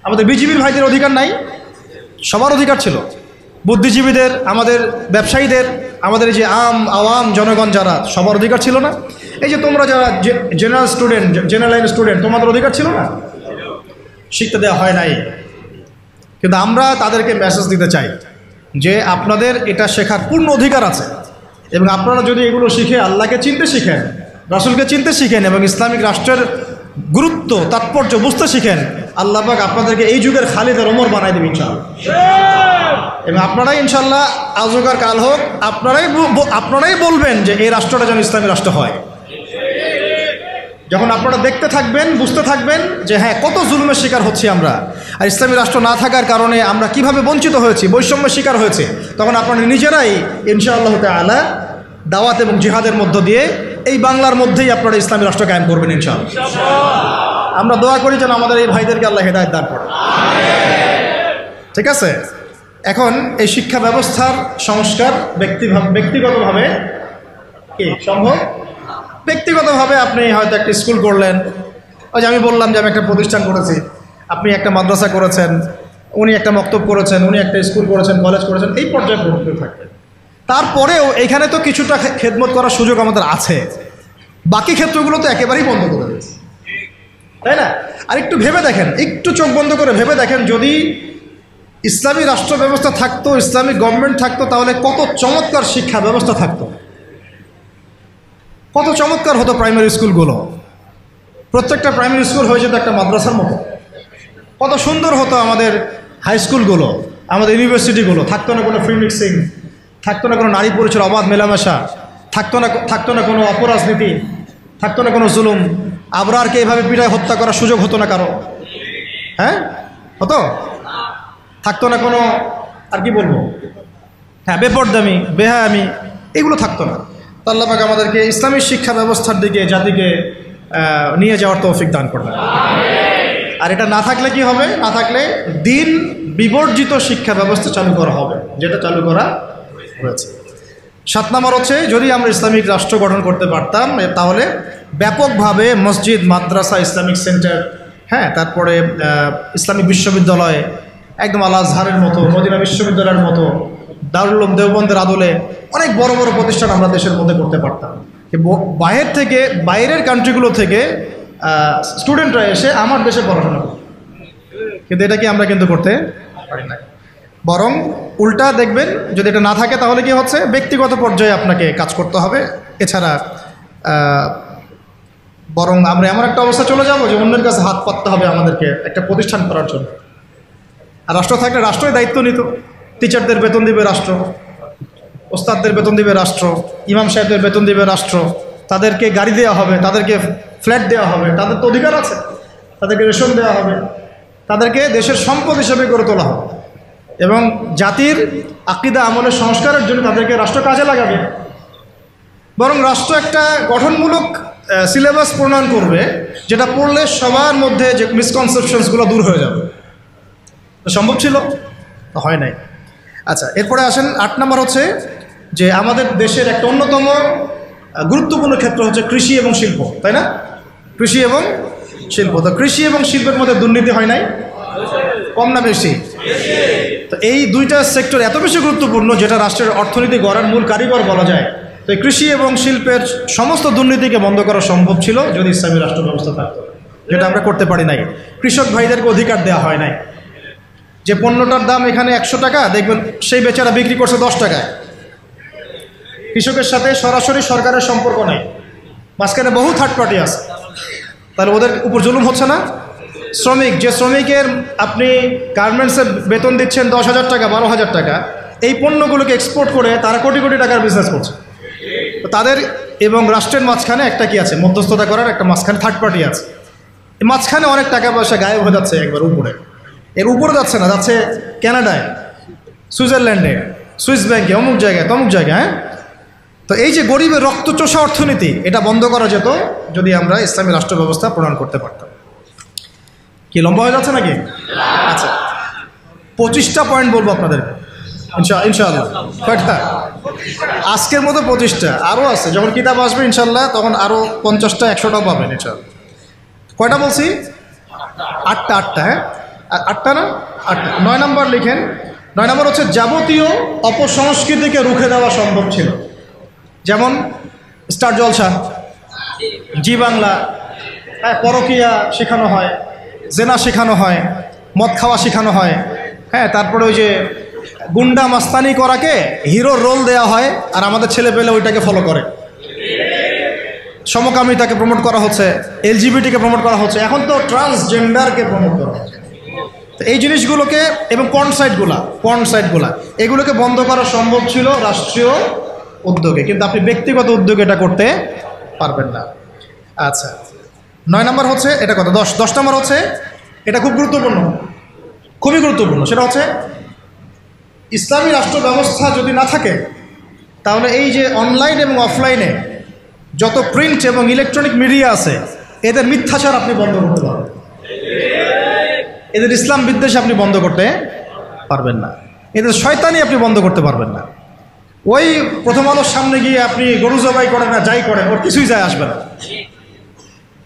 আমাদের বিজিবির ভাইদের অধিকার নাই? সবার অধিকার ছিল, বুদ্ধিজীবীদের, আমাদের ব্যবসায়ীদের, আমাদের যে আওয়াম জনগণ যারা, সবার অধিকার ছিল না? এই যে তোমরা যারা জেনারেল লাইন স্টুডেন্ট, তোমাদের অধিকার ছিল না? শিখতে দেওয়া হয় নাই। কিন্তু আমরা তাদেরকে মেসেজ দিতে চাই যে আপনাদের এটা শেখার পূর্ণ অধিকার আছে, এবং আপনারা যদি এগুলো শিখে আল্লাহকে চিনতে শিখেন, রাসূলকে চিনতে শিখেন, এবং ইসলামিক রাষ্ট্রের গুরুত্ব তাৎপর্য বুঝতে শিখেন, আল্লাহ পাক আপনাদেরকে এই যুগের খালিদ আর ওমর বানাই দেবেন ইনশাআল্লাহ। এবং আপনারাই ইনশাআল্লাহ আজ হোক আর কাল হোক আপনারাই বলবেন যে এই রাষ্ট্রটা যেন ইসলামী রাষ্ট্র হয়। যখন আপনারা দেখতে থাকবেন, বুঝতে থাকবেন যে হ্যাঁ কত জুলুমের শিকার হচ্ছি আমরা, আর ইসলামী রাষ্ট্র না থাকার কারণে আমরা কিভাবে বঞ্চিত হয়েছি, বৈষম্যের শিকার হয়েছে, তখন আপনারা নিজেরাই ইনশাআল্লাহ তাআলা দাওয়াত এবং জিহাদের মধ্য দিয়ে এই বাংলার মধ্যেই আপনারা ইসলামী রাষ্ট্র কায়েম করবেন ইনশাআল্লাহ। আমরা দোয়া করি যেন আমাদের এই ভাইদেরকে আল্লাহ হেদায়েত দান করেন। ঠিক আছে? এখন এই শিক্ষা ব্যবস্থার সংস্কার ব্যক্তিগতভাবে কি সম্ভব? ব্যক্তিগতভাবে আপনি হয়তো একটা স্কুল করলেন, ওই যে আমি বললাম যে আমি একটা প্রতিষ্ঠান করেছি, আপনি একটা মাদ্রাসা করেছেন, উনি একটা মক্তব করেছেন, উনি একটা স্কুল করেছেন, কলেজ করেছেন, এই পর্যায়ে পড়তে থাকবেন। তারপরেও এখানে তো কিছুটা খেদমত করার সুযোগ আমাদের আছে, বাকি ক্ষেত্রগুলো তো একেবারেই বন্ধ করে দিয়েছে, তাই না? আর একটু ভেবে দেখেন, একটু চোখ বন্ধ করে ভেবে দেখেন, যদি ইসলামী রাষ্ট্র ব্যবস্থা থাকতো, ইসলামিক গভর্নমেন্ট থাকতো, তাহলে কত চমৎকার শিক্ষা ব্যবস্থা থাকতো, কত চমৎকার হতো প্রাইমারি স্কুলগুলো। প্রত্যেকটা প্রাইমারি স্কুল হয়ে যেত একটা মাদ্রাসার মতো, কত সুন্দর হতো আমাদের হাই স্কুলগুলো, আমাদের ইউনিভার্সিটিগুলো। থাকতো না কোনো ফ্রি মিক্সিং, থাকতো না কোনো নারী পুরুষের অবাধ মেলামেশা, থাকতো না কোনো অপরাজনীতি, থাকতো না কোনো জুলুম, আবরারকে এভাবে পিটায় হত্যা করার সুযোগ হতো না কারো। হ্যাঁ, হতো? থাকতো না কোনো, আর কি বলবো, হ্যাঁ, বেপরদামি, বেহায়ামি, এগুলো থাকতো না। তো আল্লাহ পাক আমাদেরকে ইসলামী শিক্ষা ব্যবস্থার দিকে জাতিকে নিয়ে যাওয়ার তৌফিক দান করবেন। আর এটা না থাকলে কি হবে? না থাকলে দিন বিবর্জিত শিক্ষা ব্যবস্থা চালু করা হবে, যেটা চালু করা হয়েছে। 7 নম্বর হচ্ছে, যদি আমরা ইসলামিক রাষ্ট্র গঠন করতে পারতাম তাহলে ব্যাপকভাবে মসজিদ, মাদ্রাসা, ইসলামিক সেন্টার, হ্যাঁ, তারপরে ইসলামিক বিশ্ববিদ্যালয়, একদম আল আজহারের মতো, মদিনা বিশ্ববিদ্যালয়ের মতো, দারুল উলুম দেওবন্দের আদলে অনেক বড় বড় প্রতিষ্ঠান আমরা দেশের মধ্যে করতে পারতাম। বাইরের কান্ট্রিগুলো থেকে স্টুডেন্টরা এসে আমার দেশে পড়াশোনা করে, কিন্তু এটা কি আমরা কিন্তু করতে পারি না। বরং উল্টা দেখবেন, যদি এটা না থাকে তাহলে কি হচ্ছে, ব্যক্তিগত পর্যায়ে আপনাকে কাজ করতে হবে। এছাড়া বরং আমরা এমন একটা অবস্থা চলে যাব যে অন্যের কাছে হাত পাততে হবে আমাদেরকে একটা প্রতিষ্ঠান করার জন্য। আর রাষ্ট্র থাকলে রাষ্ট্রই দায়িত্ব নিত, টিচারদের বেতন দিবে রাষ্ট্র, ওস্তাদদের বেতন দিবে রাষ্ট্র, ইমাম সাহেবদের বেতন দিবে রাষ্ট্র, তাদেরকে গাড়ি দেওয়া হবে, তাদেরকে ফ্ল্যাট দেওয়া হবে, তাদের তো অধিকার আছে, তাদেরকে রেশন দেওয়া হবে, তাদেরকে দেশের সম্পদ হিসেবে গড়ে তোলা হবে, এবং জাতির আকীদা আমলের সংস্কারের জন্য তাদেরকে রাষ্ট্র কাজে লাগাবে। বরং রাষ্ট্র একটা গঠনমূলক সিলেবাস প্রণয়ন করবে, যেটা পড়লে সবার মধ্যে যে মিসকনসেপশনসগুলো দূর হয়ে যাবে। সম্ভব ছিল? হয় নাই। আচ্ছা, এরপরে আসেন 8 নম্বর হচ্ছে যে আমাদের দেশের একটা অন্যতম গুরুত্বপূর্ণ ক্ষেত্র হচ্ছে কৃষি এবং শিল্প, তাই না? কৃষি এবং শিল্প। তো কৃষি এবং শিল্পের মধ্যে দুর্নীতি হয় নাই? কম না বেশি? তো এই দুইটা সেক্টর এত বেশি গুরুত্বপূর্ণ, যেটা রাষ্ট্রের অর্থনীতি গড়ার মূল কারিগর বলা যায়। তো এই কৃষি এবং শিল্পের সমস্ত দুর্নীতিকে বন্ধ করা সম্ভব ছিল যদি ইসলামী রাষ্ট্র ব্যবস্থা থাকতো, যেটা আমরা করতে পারি নাই। কৃষক ভাইদেরকে অধিকার দেওয়া হয় নাই। যে পণ্যটার দাম এখানে 100 টাকা, দেখবেন সেই বেচারা বিক্রি করছে 10 টাকায়। কৃষকের সাথে সরাসরি সরকারের সম্পর্ক নেই, মাঝখানে বহু থার্ড পার্টি আছে। তাহলে ওদের উপর জুলুম হচ্ছে না? শ্রমিক, যে শ্রমিকের আপনি গার্মেন্টসে বেতন দিচ্ছেন 10,000 টাকা, 12,000 টাকা, এই পণ্যগুলোকে এক্সপোর্ট করে তারা কোটি কোটি টাকার বিজনেস করছে। তো তাদের এবং রাষ্ট্রের মাঝখানে একটা কি আছে, মধ্যস্থতা করার একটা মাঝখানে থার্ড পার্টি আছে। এই মাঝখানে অনেক টাকা পয়সা গায়েব হয়ে যাচ্ছে একবার উপরে। এর উপরে যাচ্ছে না, যাচ্ছে কানাডায়, সুইজারল্যান্ডে, সুইস ব্যাংকে, অমুক জায়গায়, তমুক জায়গায়। হ্যাঁ, তো এই যে গরিবের রক্তচোষা অর্থনীতি, এটা বন্ধ করা যেত যদি আমরা ইসলামী রাষ্ট্র ব্যবস্থা প্রণয়ন করতে পারতাম। কি লম্বা হয়ে যাচ্ছে নাকি? আচ্ছা, 25টা পয়েন্ট বলবো আপনাদেরকে ইনশাআল্লাহ। কয়টা? আজকের মতো 25টা, আরও আছে। যখন কিতাব আসবে ইনশাআল্লাহ তখন আরও 50টা 100টাও পাবেন ইনশাআল্লাহ। কয়টা বলছি? 8টা। হ্যাঁ, 8টা না 8টা। 9 নম্বর লিখেন। 9 নম্বর হচ্ছে যাবতীয় অপসংস্কৃতিকে রুখে দেওয়া সম্ভব ছিল, যেমন স্টার জলসা, জি বাংলা, পরকীয়া শেখানো হয়, জেনা শেখানো হয়, মদ খাওয়া শেখানো হয়, হ্যাঁ, তারপরে ওই যে গুন্ডা মাস্তানি করাকে হিরোর রোল দেওয়া হয়, আর আমাদের ছেলে পেলে ওইটাকে ফলো করে। সমকামিতাকে প্রমোট করা হচ্ছে, এলজিবিটিকে প্রমোট করা হচ্ছে, এখন তো ট্রান্সজেন্ডারকে প্রমোট করা হচ্ছে। তো এই জিনিসগুলোকে এবং পর্ন সাইটগুলা এগুলোকে বন্ধ করা সম্ভব ছিল রাষ্ট্রীয় উদ্যোগে, কিন্তু আপনি ব্যক্তিগত উদ্যোগে এটা করতে পারবেন না। আচ্ছা, 9 নম্বর হচ্ছে এটা কত, 10 নম্বর হচ্ছে এটা খুব গুরুত্বপূর্ণ, খুবই গুরুত্বপূর্ণ। সেটা হচ্ছে ইসলামী রাষ্ট্র ব্যবস্থা যদি না থাকে, তাহলে এই যে অনলাইন এবং অফলাইনে যত প্রিন্ট এবং ইলেকট্রনিক মিডিয়া আছে, এদের মিথ্যাচার আপনি বন্ধ করতে পারবেন, এদের ইসলাম বিদ্বেষ আপনি বন্ধ করতে পারবেন না, এদের শয়তানি আপনি বন্ধ করতে পারবেন না। ওই প্রথম আলোর সামনে গিয়ে আপনি গরু জবাই করেন না যাই করেন, ওর কিছুই যায় আসবে না,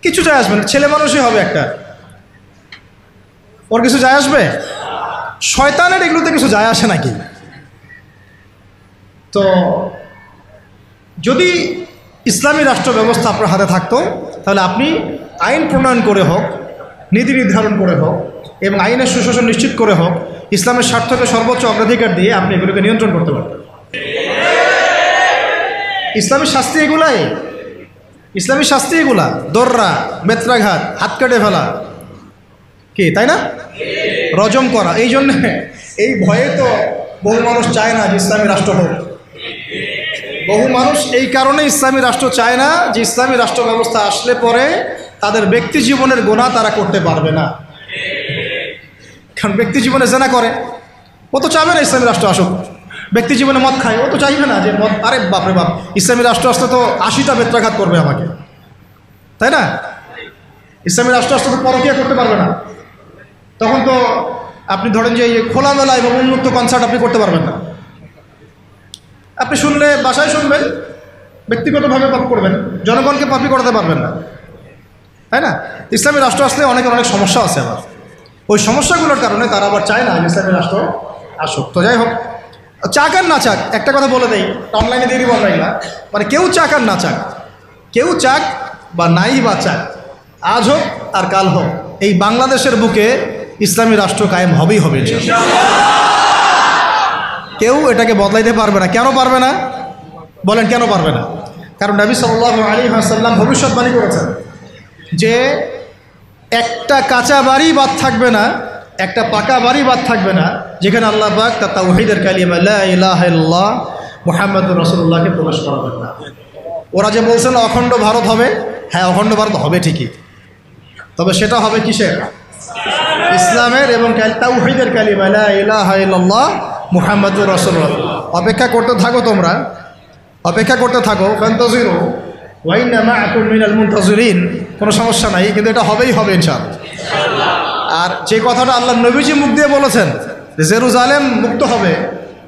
কিছু যায় আসবে না। ছেলে মানুষই হবে একটা, ওর কিছু যায় আসবে? শয়তানের এগুলোতে কিছু যায় আসে নাকি? তো যদি ইসলামী রাষ্ট্র ব্যবস্থা আপনার হাতে থাকতো, তাহলে আপনি আইন প্রণয়ন করে হোক, নীতি নির্ধারণ করে হোক এবং আইনের সুশাসন নিশ্চিত করে হোক, ইসলামের স্বার্থকে সর্বোচ্চ অগ্রাধিকার দিয়ে আপনি এগুলোকে নিয়ন্ত্রণ করতে পারবেন। ইসলামী শাস্তি এগুলাই, ইসলামী শাস্তি এগুলা, দর্রা, বেত্রাঘাত, হাত কেটে ফেলা, কি তাই না, রজম করা। এই জন্যে এই ভয়ে তো বহু মানুষ চায় না যে ইসলামী রাষ্ট্র হোক। বহু মানুষ এই কারণে ইসলামী রাষ্ট্র চায় না যে ইসলামী রাষ্ট্র ব্যবস্থা আসলে পরে তাদের ব্যক্তি জীবনের গুনাহ তারা করতে পারবে না। কারণ ব্যক্তি জীবনে জেনা করে, ও তো চাইবে না ইসলামী রাষ্ট্র আসুক। ব্যক্তি জীবনে মদ খায়, ও তো চাইবে না যে মদ, আরে বাপরে বাপ, ইসলামী রাষ্ট্র আসলে তো 80টা বেত্রাঘাত করবে আমাকে, তাই না? ইসলামী রাষ্ট্র আসলে তো পরকীয়া করতে পারবে না, তখন তো আপনি ধরেন যে এই খোলামেলা এবং উন্মুক্ত কনসার্ট আপনি করতে পারবেন না। আপনি শুনলে বাসায় শুনবেন, ব্যক্তিগতভাবে পাপ করবেন, জনগণকে পাপি করতে পারবেন না, তাই না? ইসলামী রাষ্ট্র আসলে অনেকের অনেক সমস্যা আছে, আবার ওই সমস্যাগুলোর কারণে তারা আবার চায় না ইসলামী রাষ্ট্র আসুক। তো যাই হোক, চাক আর না চাক, একটা কথা বলে দেই, অনলাইনে দিয়ে দিব আমরা এগুলা, মানে কেউ চাক আর না চাক, কেউ চাক বা নাই বা চাক, আজ হোক আর কাল হোক, এই বাংলাদেশের বুকে ইসলামী রাষ্ট্র কায়েম হবেই হবে। কেউ এটাকে বদলাইতে পারবে না। কেন পারবে না বলেন, কেন পারবে না? কারণ নবী সাল্লাল্লাহু আলাইহি ওয়াসাল্লাম ভবিষ্যৎবাণী করেছেন যে একটা কাঁচা বাড়ি বাদ থাকবে না, একটা পাকা বাড়ি বাদ থাকবে না, যেখানে আল্লাহ পাক তার তাওহীদের কালিমা লা ইলাহা ইল্লাল্লাহ মুহাম্মাদুর রাসূলুল্লাহকে প্রকাশ করাবেন না। ওরা যে বলছেন অখণ্ড ভারত হবে, হ্যাঁ অখণ্ড ভারত হবে ঠিকই, তবে সেটা হবে কিসের? ইসলামের এবং তাওহীদের কালিমা লা ইলাহা ইল্লাল্লাহ মুহাম্মাদুর রাসূলুল্লাহ। অপেক্ষা করতে থাকো, তোমরা অপেক্ষা করতে থাকো, ফান্তাজিরু ওয়া ইন্না মাআকুম মিনাল মুনতাজিরিন, কোনো সমস্যা নাই, কিন্তু এটা হবেই হবে ইনশাআল্লাহ। আর যে কথাটা আল্লাহ নবীজি মুখ দিয়ে বলেছেন যে জেরুজালেম মুক্ত হবে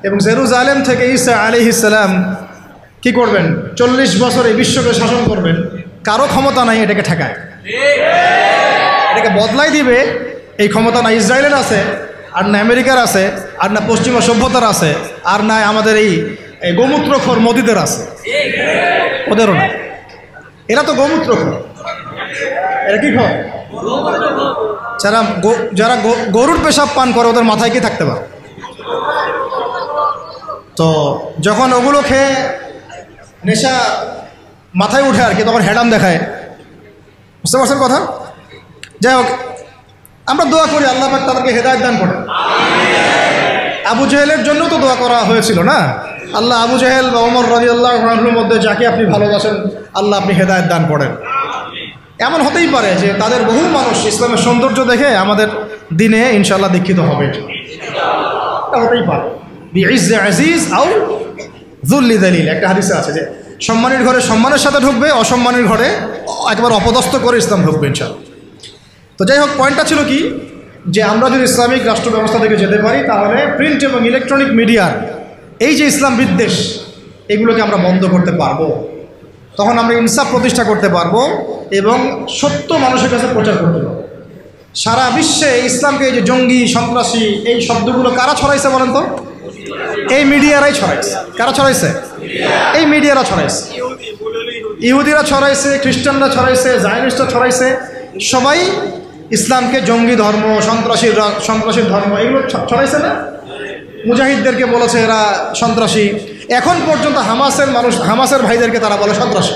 এবং জেরুজালেম থেকে ঈসা আলাইহিস সালাম কি করবেন, 40 বছর এই বিশ্বকে শাসন করবেন, কারো ক্ষমতা নাই এটাকে ঠেকায়, এটাকে বদলাই দিবে, এই ক্ষমতা না ইসরায়েলের আছে, আর না আমেরিকার আছে, আর না পশ্চিমা সভ্যতার আছে, আর না আমাদের এই গোমূত্রখোর মোদিদের আছে, ওদেরও না। এরা তো গোমূত্রখোর, এরা কি খোর? যারা গরুর পেশাব পান করে ওদের মাথায় কি থাকতে পারে? তো যখন ওগুলো খেয়ে নেশা মাথায় উঠে আর কি, তখন হেডাম দেখায়, বুঝতে পারছেন কথা? যাই হোক, আমরা দোয়া করি আল্লাহ পাক তাদেরকে হেদায়েত দান করেন। আবু জেহেলের জন্য তো দোয়া করা হয়েছিল না, আল্লাহ আবু জেহেল বা ওমর রাদিয়াল্লাহু আনহুর মধ্যে যাকে আপনি ভালোবাসেন আল্লাহ আপনি হেদায়েত দান করেন। এমন হতেই পারে যে তাদের বহু মানুষ ইসলামের সৌন্দর্য দেখে আমাদের দিনে ইনশাআল্লাহ দীক্ষিত হবে, এটা হতেই পারে। বিইজ্জে আজিজ আও যুল্লি যালিল, একটা হাদিসে আছে যে সম্মানের ঘরে সম্মানের সাথে ঢুকবে, অসম্মানের ঘরে একবার অপদস্থ করে ইসলাম ঢুকবে ইনশাআল্লাহ। তো যাই হোক, পয়েন্টটা ছিল কি, যে আমরা যদি ইসলামিক রাষ্ট্র ব্যবস্থা থেকে যেতে পারি, তাহলে প্রিন্ট এবং ইলেকট্রনিক মিডিয়ার এই যে ইসলাম বিদ্বেষ, এগুলোকে আমরা বন্ধ করতে পারবো। তখন আমরা ইনসাফ প্রতিষ্ঠা করতে পারবো এবং সত্য মানুষের কাছে প্রচার করতে পারবো। সারা বিশ্বে ইসলামকে এই যে জঙ্গি সন্ত্রাসী এই শব্দগুলো কারা ছড়াইছে বলেন তো? এই মিডিয়ারাই ছড়াইছে। কারা ছড়াইছে? এই মিডিয়ারা ছড়াইছে। ইহুদিরা ছড়াইছে, খ্রিস্টানরা ছড়াইছে, জায়নিস্টরা ছড়াইছে। সবাই ইসলামকে জঙ্গি ধর্ম, সন্ত্রাসীর ধর্ম এগুলো ছড়াইছে না? মুজাহিদদেরকে বলেছে এরা সন্ত্রাসী। এখন পর্যন্ত হামাসের ভাইদেরকে তারা বলে সন্ত্রাসী।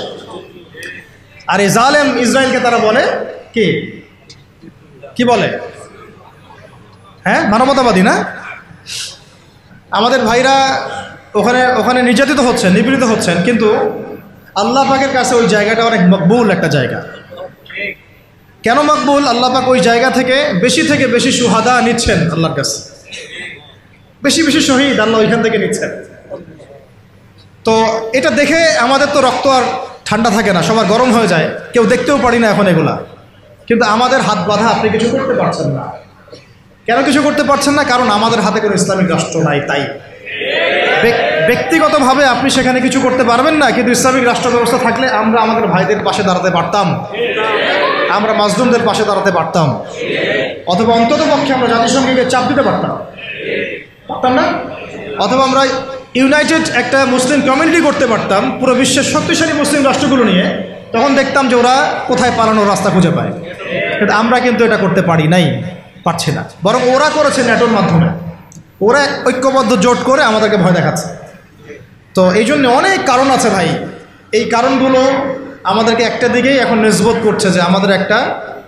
আর এই জালেম ইসরায়েলকে তারা বলে কি বলে? হ্যাঁ, মানবতাবাদী না? আমাদের ভাইরা ওখানে নির্যাতিত হচ্ছেন, নিপীড়িত হচ্ছেন, কিন্তু আল্লাহ পাকের কাছে ওই জায়গাটা অনেক মকবুল একটা জায়গা। কেন মকবুল? আল্লাহ পাক ওই জায়গা থেকে বেশি সুহাদা নিচ্ছেন আল্লাহর কাছে, বেশি শহীদ আল্লাহ ওইখান থেকে নিচ্ছেন। তো এটা দেখে আমাদের তো রক্ত আর ঠান্ডা থাকে না, সবার গরম হয়ে যায়, কেউ দেখতেও পারি না এখন এগুলা। কিন্তু আমাদের হাত বাঁধা, আপনি কিছু করতে পারছেন না। কেন কিছু করতে পারছেন না? কারণ আমাদের হাতে কোনো ইসলামিক রাষ্ট্র নাই। তাই ব্যক্তিগতভাবে আপনি সেখানে কিছু করতে পারবেন না, কিন্তু ইসলামিক রাষ্ট্র ব্যবস্থা থাকলে আমরা আমাদের ভাইদের পাশে দাঁড়াতে পারতাম, আমরা মাজলুমদের পাশে দাঁড়াতে পারতাম, অথবা অন্তত পক্ষে আমরা জাতিসংঘকে চাপ দিতে পারতাম না? অথবা আমরা ইউনাইটেড একটা মুসলিম কমিউনিটি করতে পারতাম পুরো বিশ্বের শক্তিশালী মুসলিম রাষ্ট্রগুলো নিয়ে। তখন দেখতাম যে ওরা কোথায় পালানোর রাস্তা খুঁজে পায়। কিন্তু আমরা কিন্তু এটা করতে পারছি না। বরং ওরা করেছে ন্যাটোর মাধ্যমে, ওরা ঐক্যবদ্ধ জোট করে আমাদেরকে ভয় দেখাচ্ছে। তো এই জন্য অনেক কারণ আছে ভাই। এই কারণগুলো আমাদেরকে একটা দিকেই এখন নিসবত করছে যে আমাদের একটা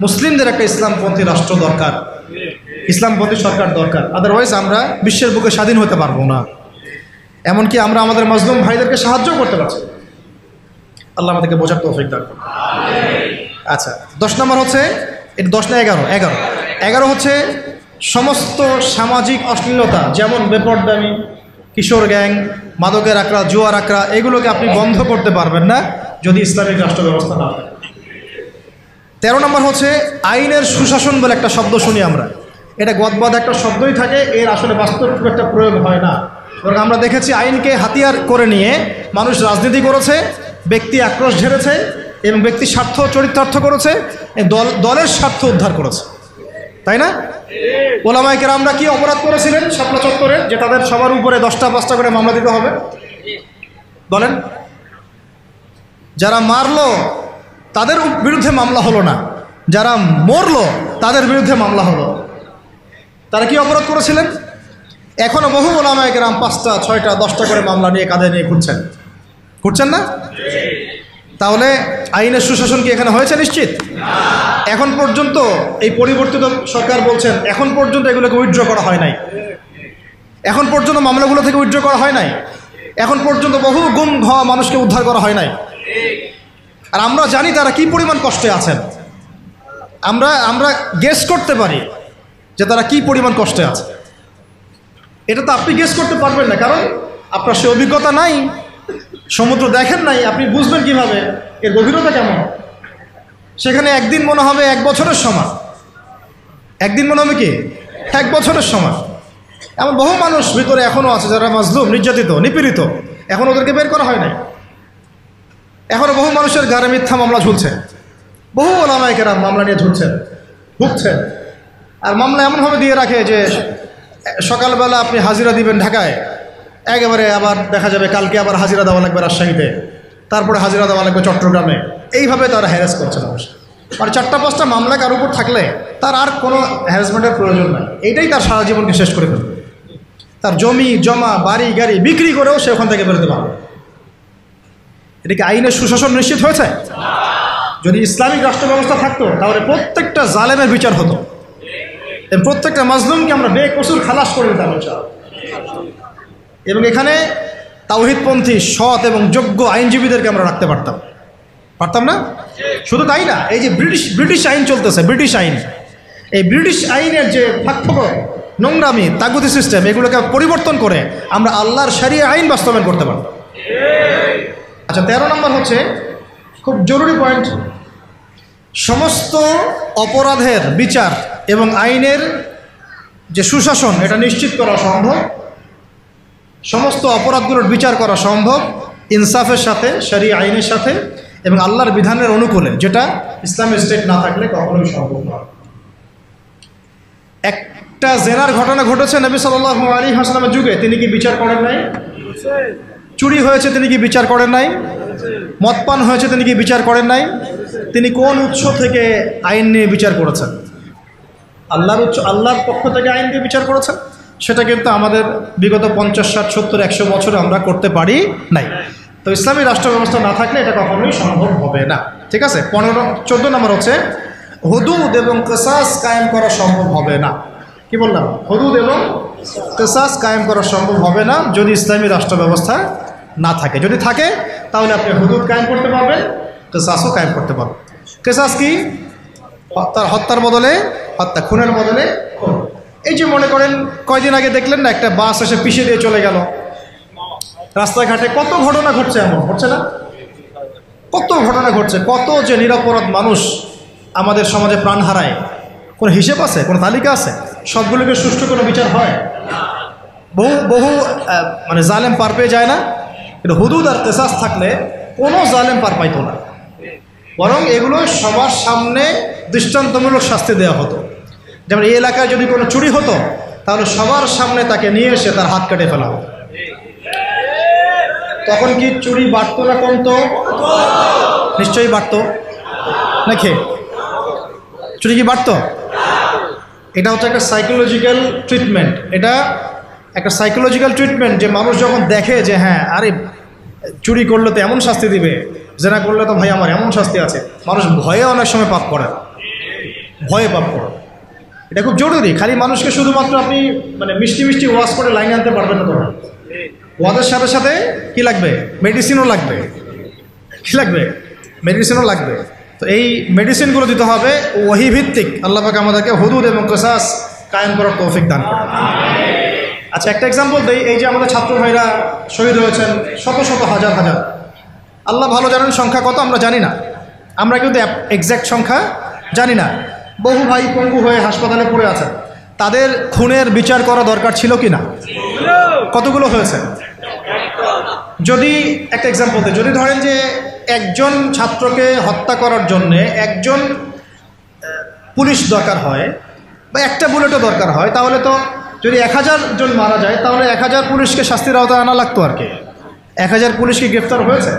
মুসলিমদের একটা ইসলামপন্থী রাষ্ট্র দরকার, ইসলামপন্থী সরকার দরকার। আদারওয়াইজ আমরা বিশ্বের বুকে স্বাধীন হতে পারবো না। এমনকি আমরা আমাদের মাজলুম ভাইদেরকে সাহায্য করতে পারছি। আল্লাহ আমাদেরকে বোঝার তৌফিক দান করুন। আচ্ছা, 10 নম্বর হচ্ছে, এটা 10 না 11 হচ্ছে সমস্ত সামাজিক অশ্লীলতা, যেমন বেপরদামি, কিশোর গ্যাং, মাদকের আকড়া, জুয়ার আকড়া, এগুলোকে আপনি বন্ধ করতে পারবেন না যদি ইসলামিক রাষ্ট্র ব্যবস্থা না হয়। 13 নম্বর হচ্ছে আইনের সুশাসন বলে একটা শব্দ শুনি আমরা। এটা গদবাদ একটা শব্দই থাকে, এর আসলে বাস্তব খুব একটা প্রয়োগ হয় না। বরং আমরা দেখেছি আইনকে হাতিয়ার করে নিয়ে মানুষ রাজনীতি করেছে, ব্যক্তি আক্রোশ ঝেড়েছে এবং ব্যক্তির স্বার্থ চরিতার্থ করেছে, দলের স্বার্থ উদ্ধার করেছে, তাই না? ওলামায়ে কেরামরা কি অপরাধ করেছিলেন শাপলা চত্বরে, যে তাদের সবার উপরে 10টা 5টা করে মামলা দিতে হবে? বলেন। যারা মারলো তাদের বিরুদ্ধে মামলা হলো না, যারা মরলো তাদের বিরুদ্ধে মামলা হলো। তারা কি অপরাধ করেছিলেন? এখনো বহু ওলামায়ে কেরাম 5টা 6টা 10টা করে মামলা নিয়ে কাঁধে নিয়ে ঘুরছেন না? তাহলে আইনের সুশাসন কি এখানে হয়েছে? নিশ্চিত। এখন পর্যন্ত এই পরিবর্তিত সরকার বলছেন এখন পর্যন্ত এগুলোকে উইথড্র করা হয় নাই, এখন পর্যন্ত মামলাগুলো থেকে উইথড্র করা হয় নাই, এখন পর্যন্ত বহু গুম হওয়া মানুষকে উদ্ধার করা হয় নাই। আর আমরা জানি তারা কি পরিমাণ কষ্টে আছেন। আমরা গেস করতে পারি যে তারা কি পরিমাণ কষ্টে আছে। এটা তো আপনি গেস করতে পারবেন না, কারণ আপনার সে অভিজ্ঞতা নাই, সমুদ্র দেখেন নাই, আপনি বুঝবেন কিভাবে এর গভীরতা কেমন। সেখানে একদিন মনে হবে 1 বছরের সমান, একদিন মনে হবে কি 1 বছরের সমান। এমন বহু মানুষ ভিতরে এখনও আছে যারা মাজলুম, নির্যাতিত, নিপীড়িত, এখন ওদেরকে বের করা হয় নাই। এখনও বহু মানুষের গায়ে মিথ্যা মামলা ঝুলছে, বহু ওলামায়ে কেরাম মামলা নিয়ে ভুগছেন। আর মামলা এমনভাবে দিয়ে রাখে যে সকালবেলা আপনি হাজিরা দিবেন ঢাকায়, একেবারে আবার দেখা যাবে কালকে আবার হাজিরা দেওয়া লাগবে রাজশাহীতে, তারপরে হাজিরা দেওয়া লাগবে চট্টগ্রামে। এইভাবে তারা হ্যারাস করছে মানুষ। আর 4টা 5টা মামলা কার উপর থাকলে তার আর কোনো হ্যারাসমেন্টের প্রয়োজন নাই, এইটাই তার সারা জীবনকে শেষ করে ফেলবে। তার জমি জমা বাড়ি গাড়ি বিক্রি করেও সে ওখান থেকে বেরোতে পারবে। এটা কি আইনের সুশাসন নিশ্চিত হয়েছে? যদি ইসলামিক রাষ্ট্র ব্যবস্থা থাকতো তাহলে প্রত্যেকটা জালেমের বিচার হতো, প্রত্যেকটা মাজলুমকে আমরা বেকসুর খালাস করে দিতাম এবং এখানে তাওহীদপন্থী সৎ এবং যোগ্য আইনজীবীদেরকে আমরা রাখতে পারতাম না? শুধু তাই না, এই যে ব্রিটিশ আইন চলতেছে, ব্রিটিশ আইন, এই ব্রিটিশ আইনের যে ফাঁকফোকর, নোংরামি, তাগুতি সিস্টেম, এগুলোকে পরিবর্তন করে আমরা আল্লাহর শরিয়া আইন বাস্তবায়ন করতে পারতাম। আচ্ছা, 13 নম্বর হচ্ছে খুব জরুরি পয়েন্ট, সমস্ত অপরাধের বিচার এবং আইনের যে সুশাসন এটা নিশ্চিত করা সম্ভব, সমস্ত অপরাধগুলোর বিচার করা সম্ভব ইনসাফের সাথে, শরিয়া আইনের সাথে এবং আল্লাহর বিধানের অনুকূলে, যেটা ইসলামিক স্টেট না থাকলে কখনোই সম্ভব নয়। একটা জেনার ঘটনা ঘটেছে নবী সাল্লাল্লাহু আলাইহি ওয়াসাল্লামের যুগে, তিনি কি বিচার করেন নাই? চুরি হয়েছে, তিনি কি বিচার করেন নাই? মদপান হয়েছে, তিনি কি বিচার করেন নাই? তিনি কোন উৎস থেকে আইন নিয়ে বিচার করেছেন? আল্লাহর পক্ষ থেকে আইন দিয়ে বিচার করেছেন। সেটা কিন্তু আমাদের বিগত 50, 60, 70, 100 বছরে আমরা করতে পারি নাই। তো ইসলামী রাষ্ট্র ব্যবস্থা না থাকলে এটা কখনোই সম্ভব হবে না। ঠিক আছে। 14 নম্বর হচ্ছে হুদুদ এবং কিসাস কায়েম করা সম্ভব হবে না। কি বললাম? হুদুদ এবং কিসাস কায়েম করা সম্ভব হবে না যদি ইসলামী রাষ্ট্র ব্যবস্থা না থাকে। যদি থাকে তাহলে আপনি হুদুদ কায়েম করতে পারবেন, কিসাসও কায়েম করতে পারবেন। কিসাস কি? হত্যার বদলে হত্যা, খুনের বদলে খুন। এই যে মনে করেন কয়দিন আগে দেখলেন না, একটা বাস এসে পিষে দিয়ে চলে গেল। রাস্তাঘাটে কত ঘটনা ঘটছে, এমন ঘটছে না? কত ঘটনা ঘটছে, কত যে নিরপরাধ মানুষ আমাদের সমাজে প্রাণ হারায়। কোনো হিসেব আছে? কোনো তালিকা আছে? সবগুলোকে সুষ্ঠু কোনো বিচার হয়? বহু মানে জালেম পার পেয়ে যায় না? কিন্তু হুদুদ আর কিসাস থাকলে কোনো জালেম পার পাইতো না, বরং এগুলো সবার সামনে দৃষ্টান্তমূলক শাস্তি দেওয়া হতো। যেমন এই এলাকায় যদি কোনো চুরি হতো তাহলে সবার সামনে তাকে নিয়ে এসে তার হাত কেটে ফেলা হতো। তখন কি চুরি বাড়তো না কমতো? নিশ্চয়ই বাড়তো নাকি? চুরি কি বাড়তো? এটা হচ্ছে একটা সাইকোলজিক্যাল ট্রিটমেন্ট। এটা একটা সাইকোলজিক্যাল ট্রিটমেন্ট যে মানুষ যখন দেখে যে হ্যাঁ, আরে চুরি করলে তো এমন শাস্তি দিবে, জেনা করলে তো ভাই আমার এমন শাস্তি আছে, মানুষ ভয়ে অনেক সময় পাপ করে, ভয়ে পাপ করে। এটা খুব জরুরি। খালি মানুষকে শুধুমাত্র আপনি মানে মিষ্টি মিষ্টি ওয়াশ করে লাইনে আনতে পারবেন না। তোমার ওয়াজের সাথে সাথে কি লাগবে? মেডিসিনও লাগবে। কি লাগবে? মেডিসিনও লাগবে। তো এই মেডিসিনগুলো দিতে হবে ওহী ভিত্তিক। আল্লাহ পাক আমাদেরকে হুদুদ এবং কিসাস কায়েম করার তৌফিক দান করুন। আচ্ছা, একটা এক্সাম্পল দেই। এই যে আমাদের ছাত্র ভাইরা শহীদ হয়েছেন, শত শত হাজার হাজার, আল্লাহ ভালো জানেন সংখ্যা কত, আমরা জানি না। আমরা কিন্তু এক্স্যাক্ট সংখ্যা জানি না। বহু ভাই পঙ্গু হয়ে হাসপাতালে পড়ে আছেন। তাদের খুনের বিচার করা দরকার ছিল কি না? কতগুলো হয়েছে? যদি একটা এক্সাম্পল দিই, যদি ধরেন যে একজন ছাত্রকে হত্যা করার জন্যে একজন পুলিশ দরকার হয় বা একটা বুলেটও দরকার হয়, তাহলে তো যদি 1000 জন মারা যায় তাহলে 1000 পুলিশকে শাস্তির আওতায় আনা লাগতো আর কি। 1000 পুলিশ কি গ্রেফতার হয়েছে?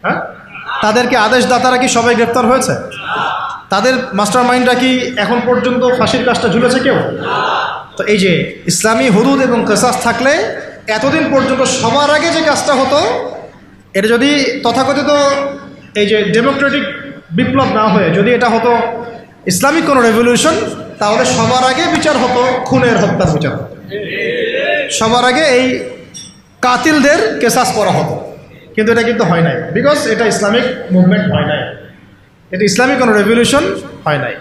হ্যাঁ, তাদেরকে আদেশদাতারা কি সবাই গ্রেফতার হয়েছে? তাদের মাস্টার মাইন্ডরা কি এখন পর্যন্ত ফাঁসির কাজটা ঝুলেছে কেউ? তো এই যে ইসলামী হুদুদ এবং কিসাস থাকলে এতদিন পর্যন্ত সবার আগে যে কাজটা হতো, এটা যদি তথাকথিত এই যে ডেমোক্রেটিক বিপ্লব না হয়ে যদি এটা হতো ইসলামিক কোনো রেভলিউশন, তাহলে সবার আগে বিচার হতো খুনের, হত্যার বিচার হতো। সবার আগে এই কাতিলদের কিসাস করা হতো। কিন্তু এটা কিন্তু হয় নাই, বিকজ এটা ইসলামিক মুভমেন্ট হয় নাই, এটা ইসলামিক কোনো রেভলিউশন হয় নাই।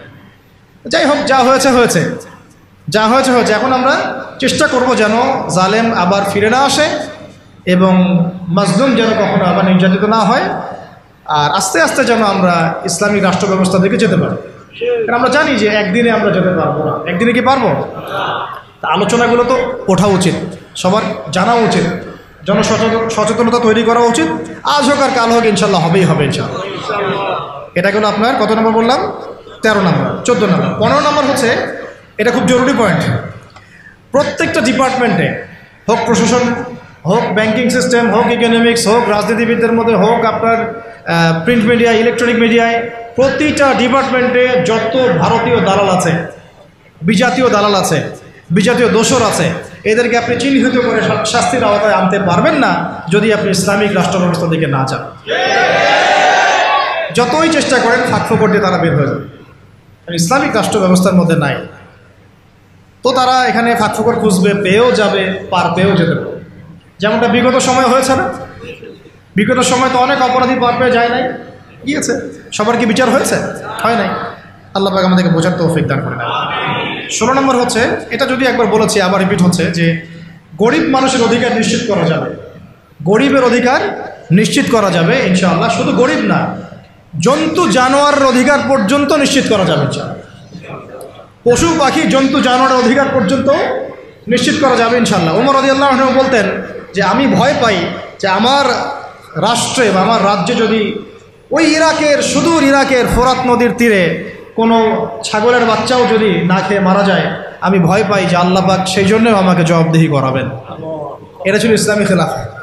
যাই হোক, যা হয়েছে হয়েছে, যা হয়েছে হয়েছে। এখন আমরা চেষ্টা করব যেন জালেম আবার ফিরে না আসে এবং মাজলুম যেন কখনো আবার নির্যাতিত না হয়, আর আস্তে আস্তে যেন আমরা ইসলামিক রাষ্ট্র ব্যবস্থা দিকে যেতে পারি। কারণ আমরা জানি যে একদিনে আমরা যেতে পারবো না। একদিনে কি পারবো? আলোচনাগুলো তো ওঠা উচিত, সবার জানা উচিত, জনসচেতনতা তৈরি করা উচিত। আজ হোক আর কাল হোক, ইনশাল্লাহ হবেই হবে ইনশাল্লাহ। এটা গেল আপনার কত নম্বর বললাম? 13 নম্বর। 14 নম্বর। 15 নম্বর হচ্ছে, এটা খুব জরুরি পয়েন্ট। প্রত্যেকটা ডিপার্টমেন্টে, হোক প্রশাসন, হোক ব্যাংকিং সিস্টেম, হোক ইকোনমিক্স, হোক রাজনীতিবিদদের মধ্যে, হোক আপনার প্রিন্ট মিডিয়া, ইলেকট্রনিক মিডিয়ায়, প্রতিটা ডিপার্টমেন্টে যত ভারতীয় দালাল আছে, বিজাতীয় দালাল আছে, বিজাতীয় দোসর আছে, এদেরকে আপনি চিহ্নিত করে শাস্তির আওতায় আনতে পারবেন না যদি আপনি ইসলামিক রাষ্ট্র ব্যবস্থার দিকে না যান। যতই চেষ্টা করেন ফাঁকফোকর দিয়ে তারা বের হয়ে যাবে। ইসলামিক রাষ্ট্র ব্যবস্থার মধ্যে নাই তো তারা এখানে ফাঁকফোকর খুঁজবে, পেয়েও যাবে, পার পেয়েও যেতে পারে। যেমনটা বিগত সময় হয়েছে না? বিগত সময় তো অনেক অপরাধী পার পেয়ে যায় নাই, গিয়েছে। সবার কি বিচার হয়েছে? হয় নাই। আল্লাহ পাক আমাদেরকে বোঝার তৌফিক দান করে না। 16 নম্বর হচ্ছে, এটা যদি একবার বলেছি আবার রিপিট হচ্ছে, যে গরিব মানুষের অধিকার নিশ্চিত করা যাবে। গরিবের অধিকার নিশ্চিত করা যাবে ইনশাআল্লাহ। শুধু গরিব না, জন্তু জানোয়ারের অধিকার পর্যন্ত নিশ্চিত করা যাবে ইনশাআল্লাহ। পশু পাখি, জন্তু জানোয়ারের অধিকার পর্যন্ত নিশ্চিত করা যাবে ইনশাআল্লাহ। ওমর রাদিয়াল্লাহু আনহু বলতেন যে আমি ভয় পাই যে আমার রাষ্ট্রে বা আমার রাজ্যে যদি ওই ইরাকের, সুদূর ইরাকের ফোরাত নদীর তীরে কোনো ছাগলের বাচ্চাও যদি না খেয়ে মারা যায়, আমি ভয় পাই যে আল্লাহ পাক সেই জন্যও আমাকে জবাবদিহি করাবেন। এটা ছিল ইসলামী খেলাফত।